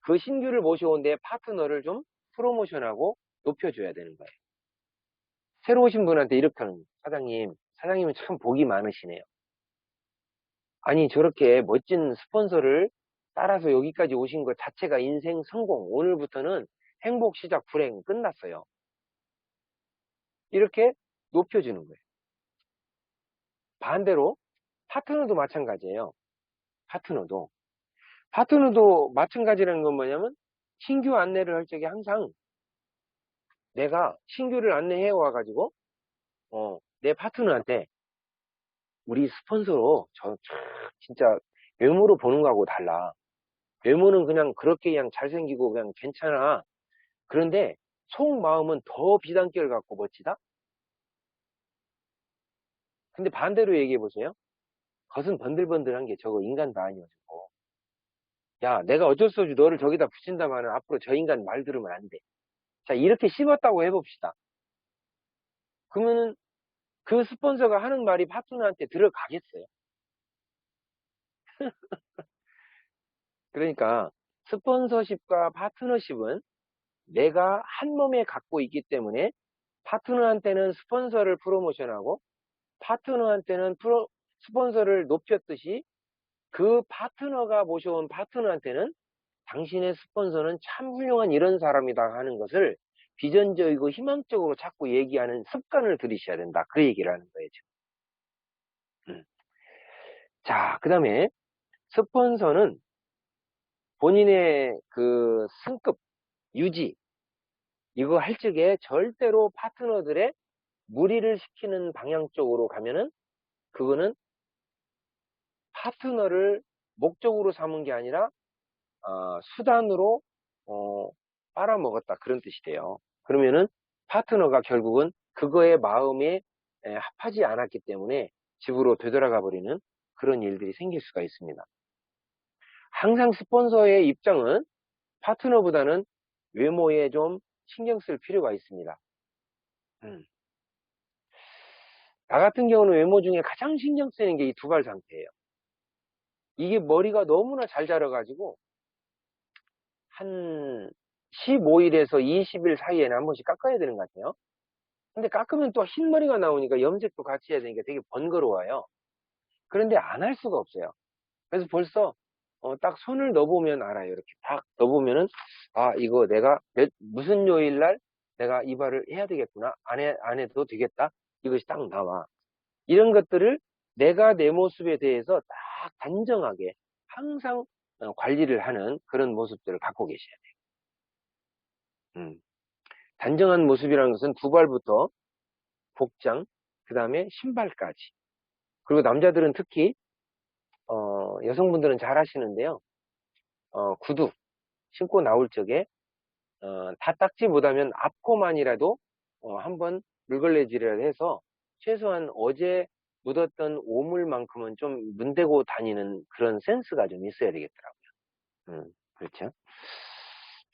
Speaker 1: 그 신규를 모셔온 내 파트너를 좀 프로모션하고 높여줘야 되는 거예요. 새로 오신 분한테 이렇게 하는 거예요. 사장님은 참 복이 많으시네요. 아니, 저렇게 멋진 스폰서를 따라서 여기까지 오신 것 자체가 인생 성공. 오늘부터는 행복 시작 불행 끝났어요. 이렇게 높여주는 거예요. 반대로 파트너도 마찬가지예요. 파트너도 마찬가지라는 건 뭐냐면 신규 안내를 할 적에 항상 내가 신규를 안내해 와가지고 내 파트너한테 우리 스폰서로 진짜 외모로 보는 거하고 달라. 외모는 그냥 그렇게 그냥 잘생기고 그냥 괜찮아. 그런데 속마음은 더 비단결 같고 멋지다? 근데 반대로 얘기해 보세요. 겉은 번들번들한 게 저거 인간도 아니어주고. 야, 내가 어쩔 수 없이 너를 저기다 붙인다마는 앞으로 저 인간 말 들으면 안 돼. 자, 이렇게 씹었다고 해봅시다. 그러면은 그 스폰서가 하는 말이 파트너한테 들어가겠어요? 그러니까 스폰서십과 파트너십은 내가 한 몸에 갖고 있기 때문에 파트너한테는 스폰서를 프로모션하고 파트너한테는 스폰서를 높였듯이 그 파트너가 모셔온 파트너한테는 당신의 스폰서는 참 훌륭한 이런 사람이다 하는 것을 비전적이고 희망적으로 자꾸 얘기하는 습관을 들이셔야 된다. 그 얘기를 하는 거예요. 자, 그 다음에 스폰서는 본인의 그 승급, 유지, 이거 할 적에 절대로 파트너들의 무리를 시키는 방향 쪽으로 가면은 그거는 파트너를 목적으로 삼은 게 아니라 수단으로 빨아먹었다 그런 뜻이 돼요. 그러면은 파트너가 결국은 그거의 마음에 합하지 않았기 때문에 집으로 되돌아가 버리는 그런 일들이 생길 수가 있습니다. 항상 스폰서의 입장은 파트너보다는 외모에 좀 신경 쓸 필요가 있습니다. 나 같은 경우는 외모 중에 가장 신경 쓰이는 게 이 두발 상태예요. 이게 머리가 너무나 잘 자라가지고 한 15일에서 20일 사이에는 한 번씩 깎아야 되는 것 같아요. 근데 깎으면 또 흰머리가 나오니까 염색도 같이 해야 되니까 되게 번거로워요. 그런데 안 할 수가 없어요. 그래서 벌써 딱 손을 넣어보면 알아요. 이렇게 딱 넣어보면은 이거 내가 무슨 요일 날 내가 이발을 해야 되겠구나. 안 해도 되겠다. 이것이 딱 나와. 이런 것들을 내가 내 모습에 대해서 딱 단정하게 항상 관리를 하는 그런 모습들을 갖고 계셔야 돼요. 단정한 모습이라는 것은 두 발부터 복장, 그 다음에 신발까지. 그리고 남자들은 특히 여성분들은 잘 하시는데요. 구두 신고 나올 적에 다 닦지 못하면 앞코만이라도 한번 물걸레질을 해서 최소한 어제 묻었던 오물만큼은 좀 문대고 다니는 그런 센스가 좀 있어야 되겠더라고요. 그렇죠.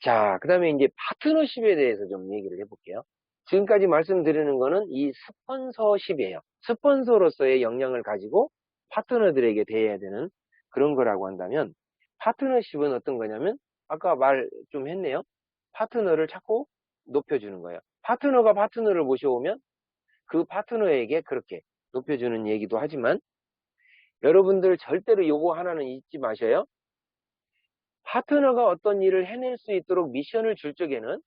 Speaker 1: 자, 그 다음에 이제 파트너십에 대해서 좀 얘기를 해볼게요. 지금까지 말씀드리는 거는 이 스폰서십이에요. 스폰서로서의 역량을 가지고 파트너들에게 대해야 되는 그런 거라고 한다면, 파트너십은 어떤 거냐면 아까 말 좀 했네요. 파트너를 자꾸 높여주는 거예요. 파트너가 파트너를 모셔오면 그 파트너에게 그렇게 높여주는 얘기도 하지만, 여러분들 절대로 요거 하나는 잊지 마셔요. 파트너가 어떤 일을 해낼 수 있도록 미션을 줄 적에는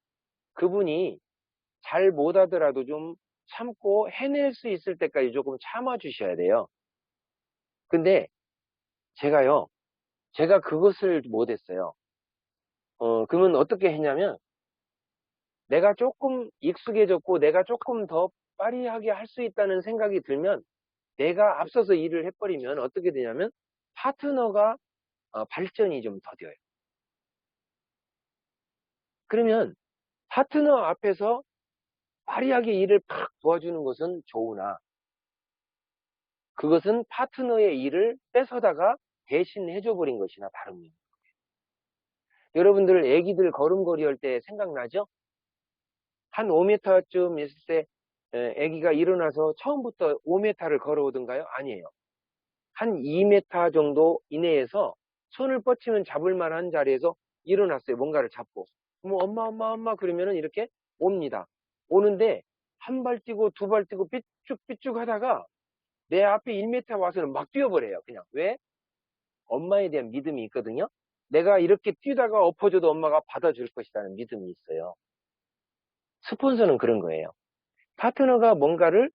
Speaker 1: 그분이 잘 못하더라도 좀 참고 해낼 수 있을 때까지 조금 참아주셔야 돼요. 근데 제가 그것을 못했어요. 그러면 어떻게 했냐면, 내가 조금 익숙해졌고 내가 조금 더 빠리하게 할 수 있다는 생각이 들면 내가 앞서서 일을 해버리면 어떻게 되냐면 파트너가 발전이 좀 더뎌요. 그러면 파트너 앞에서 빠리하게 일을 팍 도와주는 것은 좋으나 그것은 파트너의 일을 뺏어다가 대신 해줘버린 것이나 다릅니다. 여러분들 애기들 걸음걸이 할 때 생각나죠? 한 5m쯤 있을 때 애기가 일어나서 처음부터 5m를 걸어오던가요? 아니에요. 한 2m 정도 이내에서 손을 뻗치면 잡을 만한 자리에서 일어났어요. 뭔가를 잡고. 그럼 엄마, 엄마, 엄마 그러면은 이렇게 옵니다. 오는데 한 발 뛰고 두 발 뛰고 삐쭉삐쭉 하다가 내 앞에 1m 와서는 막 뛰어버려요. 그냥. 왜? 엄마에 대한 믿음이 있거든요. 내가 이렇게 뛰다가 엎어져도 엄마가 받아줄 것이라는 믿음이 있어요. 스폰서는 그런 거예요. 파트너가 뭔가를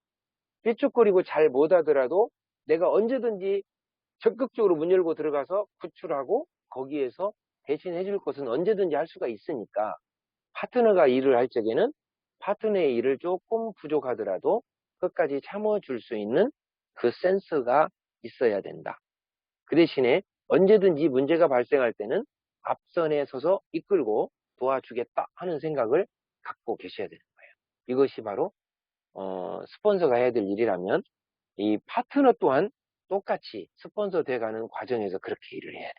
Speaker 1: 삐쭉거리고 잘 못하더라도 내가 언제든지 적극적으로 문 열고 들어가서 구출하고 거기에서 대신 해줄 것은 언제든지 할 수가 있으니까 파트너가 일을 할 적에는 파트너의 일을 조금 부족하더라도 끝까지 참아줄 수 있는 그 센스가 있어야 된다. 그 대신에 언제든지 문제가 발생할 때는 앞선에 서서 이끌고 도와주겠다 하는 생각을 갖고 계셔야 되는 거예요. 이것이 바로 스폰서가 해야 될 일이라면 이 파트너 또한 똑같이 스폰서 돼가는 과정에서 그렇게 일을 해야 돼요.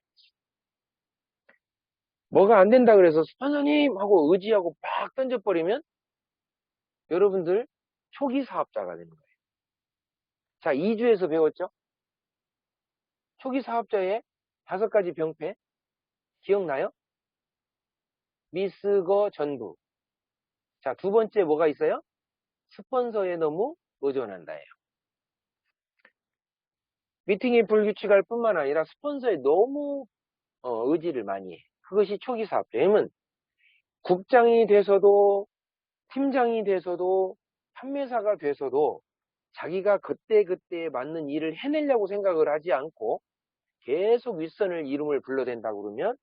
Speaker 1: 뭐가 안 된다 그래서 스폰서님 하고 의지하고 막 던져버리면 여러분들 초기 사업자가 되는 거예요. 자, 2주에서 배웠죠? 초기 사업자의 5가지 병폐 기억나요? 미스거 전부. 자, 두 번째 뭐가 있어요? 스폰서에 너무 의존한다예요. 미팅이 불규칙할 뿐만 아니라 스폰서에 너무 의지를 많이 해. 그것이 초기 사업자. 왜냐면 국장이 돼서도 팀장이 돼서도 판매사가 돼서도 자기가 그때그때 맞는 일을 해내려고 생각을 하지 않고 계속 윗선을 이름을 불러댄다고 그러면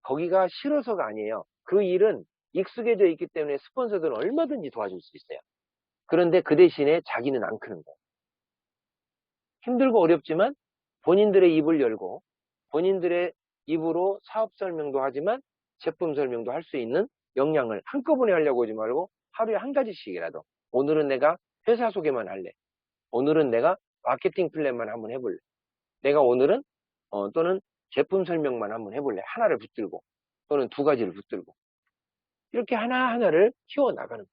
Speaker 1: 거기가 싫어서가 아니에요. 그 일은 익숙해져 있기 때문에 스폰서들은 얼마든지 도와줄 수 있어요. 그런데 그 대신에 자기는 안 크는 거예요. 힘들고 어렵지만 본인들의 입을 열고 본인들의 입으로 사업 설명도 하지만 제품 설명도 할 수 있는 역량을 한꺼번에 하려고 하지 말고 하루에 한 가지씩이라도 오늘은 내가 회사 소개만 할래. 오늘은 내가 마케팅 플랜만 한번 해볼래. 내가 오늘은 또는 제품 설명만 한번 해볼래. 하나를 붙들고 또는 2가지를 붙들고 이렇게 하나하나를 키워나가는 거예요.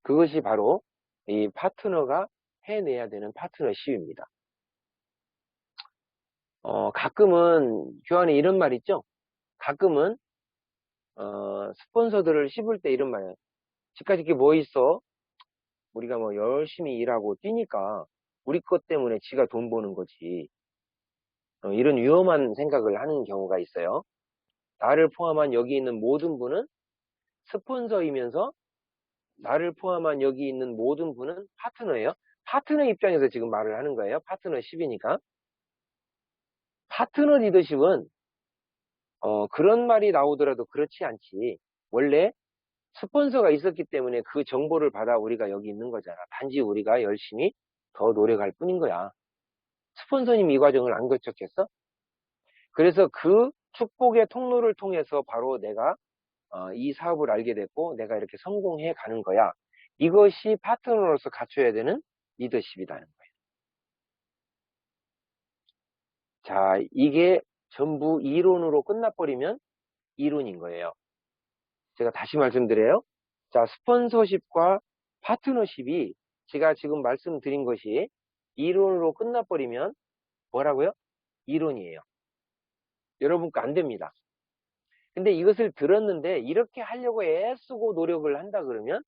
Speaker 1: 그것이 바로 이 파트너가 해내야 되는 파트너십입니다. 가끔은 교환에 이런 말 있죠? 가끔은 스폰서들을 씹을 때 이런 말이에요. 지금까지 이게 뭐 있어? 우리가 뭐 열심히 일하고 뛰니까 우리 것 때문에 지가 돈 버는 거지. 이런 위험한 생각을 하는 경우가 있어요. 나를 포함한 여기 있는 모든 분은 스폰서이면서 나를 포함한 여기 있는 모든 분은 파트너예요. 파트너 입장에서 지금 말을 하는 거예요. 파트너십이니까. 파트너 리더십은 그런 말이 나오더라도 그렇지 않지. 원래 스폰서가 있었기 때문에 그 정보를 받아 우리가 여기 있는 거잖아. 단지 우리가 열심히 더 노력할 뿐인 거야. 스폰서님 이 과정을 안 거쳤겠어? 그래서 그 축복의 통로를 통해서 바로 내가 이 사업을 알게 됐고 내가 이렇게 성공해 가는 거야. 이것이 파트너로서 갖춰야 되는 리더십이라는 거예요. 자, 이게 전부 이론으로 끝나버리면 이론인 거예요. 제가 다시 말씀드려요. 자, 스폰서십과 파트너십이 제가 지금 말씀드린 것이 이론으로 끝나버리면 뭐라고요? 이론이에요. 여러분 거 안 됩니다. 근데 이것을 들었는데 이렇게 하려고 애쓰고 노력을 한다 그러면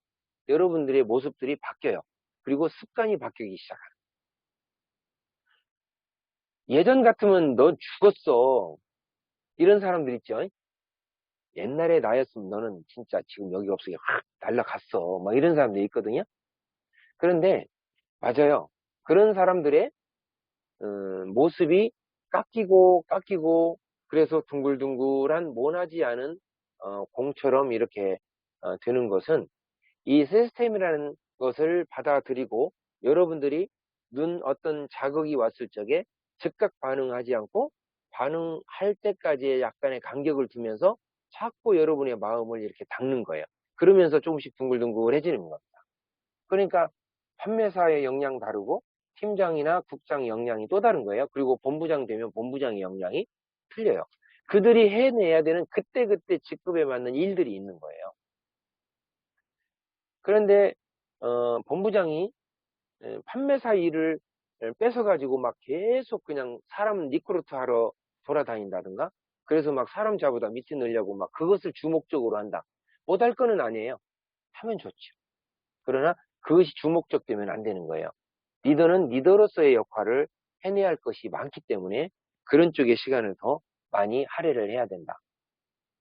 Speaker 1: 여러분들의 모습들이 바뀌어요. 그리고 습관이 바뀌기 시작해요. 예전 같으면 넌 죽었어. 이런 사람들 있죠. 옛날에 나였으면 너는 진짜 지금 여기 없으니 확 날라갔어. 막 이런 사람들이 있거든요. 그런데 맞아요. 그런 사람들의 모습이 깎이고 그래서 둥글둥글한 모나지 않은 공처럼 이렇게 되는 것은 이 시스템이라는 것을 받아들이고 여러분들이 어떤 자극이 왔을 적에 즉각 반응하지 않고 반응할 때까지의 약간의 간격을 두면서 자꾸 여러분의 마음을 이렇게 닦는 거예요. 그러면서 조금씩 둥글둥글해지는 겁니다. 그러니까 판매사의 역량 다르고 팀장이나 국장의 역량이 또 다른 거예요. 그리고 본부장 되면 본부장의 역량이 틀려요. 그들이 해내야 되는 그때그때 직급에 맞는 일들이 있는 거예요. 그런데 본부장이 판매사 일을 뺏어가지고 막 계속 그냥 사람 리크루트 하러 돌아다닌다든가 그래서 막 사람 잡으다 밑에 넣으려고 막 그것을 주목적으로 한다. 못할 거는 아니에요. 하면 좋죠. 그러나 그것이 주목적 되면 안 되는 거예요. 리더는 리더로서의 역할을 해내야 할 것이 많기 때문에 그런 쪽에 시간을 더 많이 할애를 해야 된다.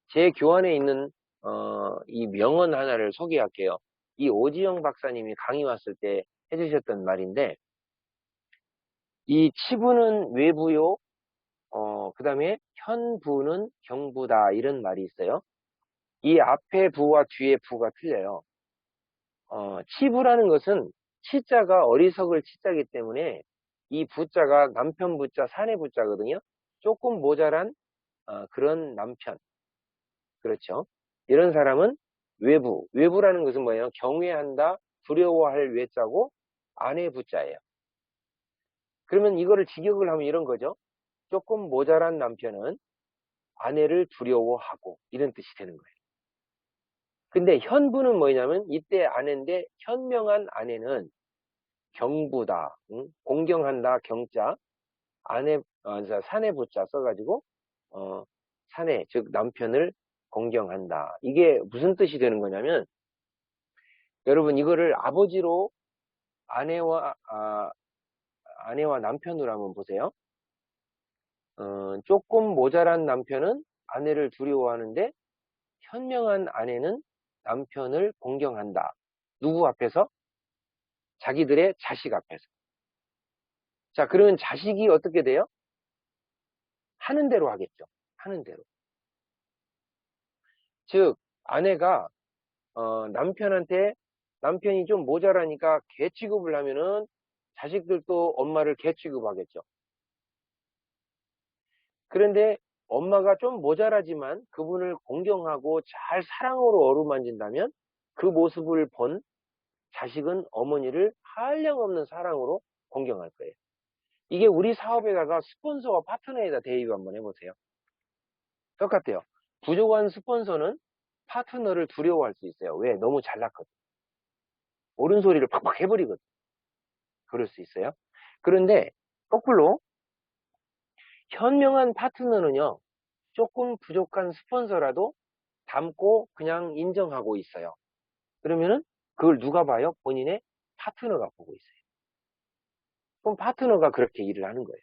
Speaker 1: 제 교환에 있는 이 명언 하나를 소개할게요. 이 오지영 박사님이 강의 왔을 때 해주셨던 말인데, 이 치부는 외부요, 그 다음에 현부는 경부다, 이런 말이 있어요. 이 앞에 부와 뒤에 부가 틀려요. 치부라는 것은 치자가 어리석을 치자이기 때문에 이 부자가 남편 부자, 사내 부자거든요. 조금 모자란 그런 남편. 그렇죠. 이런 사람은 외부. 외부라는 것은 뭐예요? 경외한다, 두려워할 외자고 아내 부자예요. 그러면 이거를 직역을 하면 이런 거죠. 조금 모자란 남편은 아내를 두려워하고 이런 뜻이 되는 거예요. 근데 현부는 뭐냐면 이때 아내인데 현명한 아내는 경부다. 응? 공경한다. 경자. 아내, 사내 부자 써가지고 사내, 즉 남편을 공경한다. 이게 무슨 뜻이 되는 거냐면 여러분 이거를 아버지로 아내와 아내와 남편으로 한번 보세요. 조금 모자란 남편은 아내를 두려워하는데 현명한 아내는 남편을 공경한다. 누구 앞에서? 자기들의 자식 앞에서. 자, 그러면 자식이 어떻게 돼요? 하는 대로 하겠죠. 하는 대로. 즉, 아내가 남편한테 남편이 좀 모자라니까 개 취급을 하면은 자식들도 엄마를 개 취급하겠죠. 그런데 엄마가 좀 모자라지만 그분을 공경하고 잘 사랑으로 어루만진다면 그 모습을 본 자식은 어머니를 한량없는 사랑으로 공경할 거예요. 이게 우리 사업에다가 스폰서와 파트너에다 대입 한번 해보세요. 똑같아요. 부족한 스폰서는 파트너를 두려워할 수 있어요. 왜? 너무 잘났거든. 옳은 소리를 팍팍 해버리거든. 그럴 수 있어요. 그런데 거꾸로 현명한 파트너는요. 조금 부족한 스폰서라도 담고 그냥 인정하고 있어요. 그러면은 그걸 누가 봐요? 본인의 파트너가 보고 있어요. 그럼 파트너가 그렇게 일을 하는 거예요.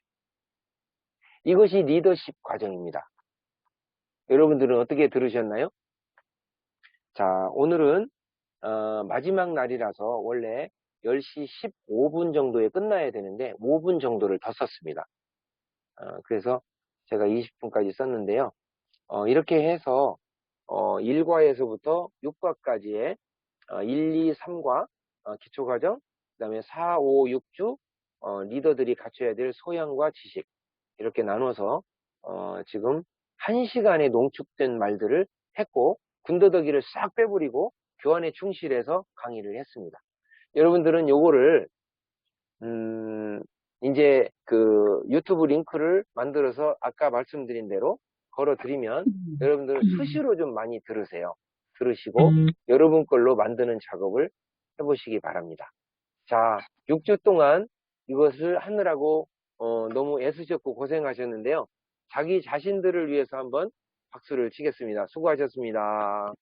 Speaker 1: 이것이 리더십 과정입니다. 여러분들은 어떻게 들으셨나요? 자, 오늘은 마지막 날이라서 원래 10시 15분 정도에 끝나야 되는데 5분 정도를 더 썼습니다. 그래서 제가 20분까지 썼는데요. 이렇게 해서 1과에서부터 6과까지의 1, 2, 3과 기초과정, 그 다음에 4, 5, 6주 리더들이 갖춰야 될 소양과 지식 이렇게 나눠서 지금 1시간에 농축된 말들을 했고 군더더기를 싹 빼버리고 교환에 충실해서 강의를 했습니다. 여러분들은 요거를 이제 그 유튜브 링크를 만들어서 아까 말씀드린 대로 걸어드리면 여러분들은 수시로 좀 많이 들으세요. 들으시고 여러분 걸로 만드는 작업을 해보시기 바랍니다. 자, 6주 동안 이것을 하느라고 너무 애쓰셨고 고생하셨는데요. 자기 자신들을 위해서 한번 박수를 치겠습니다. 수고하셨습니다.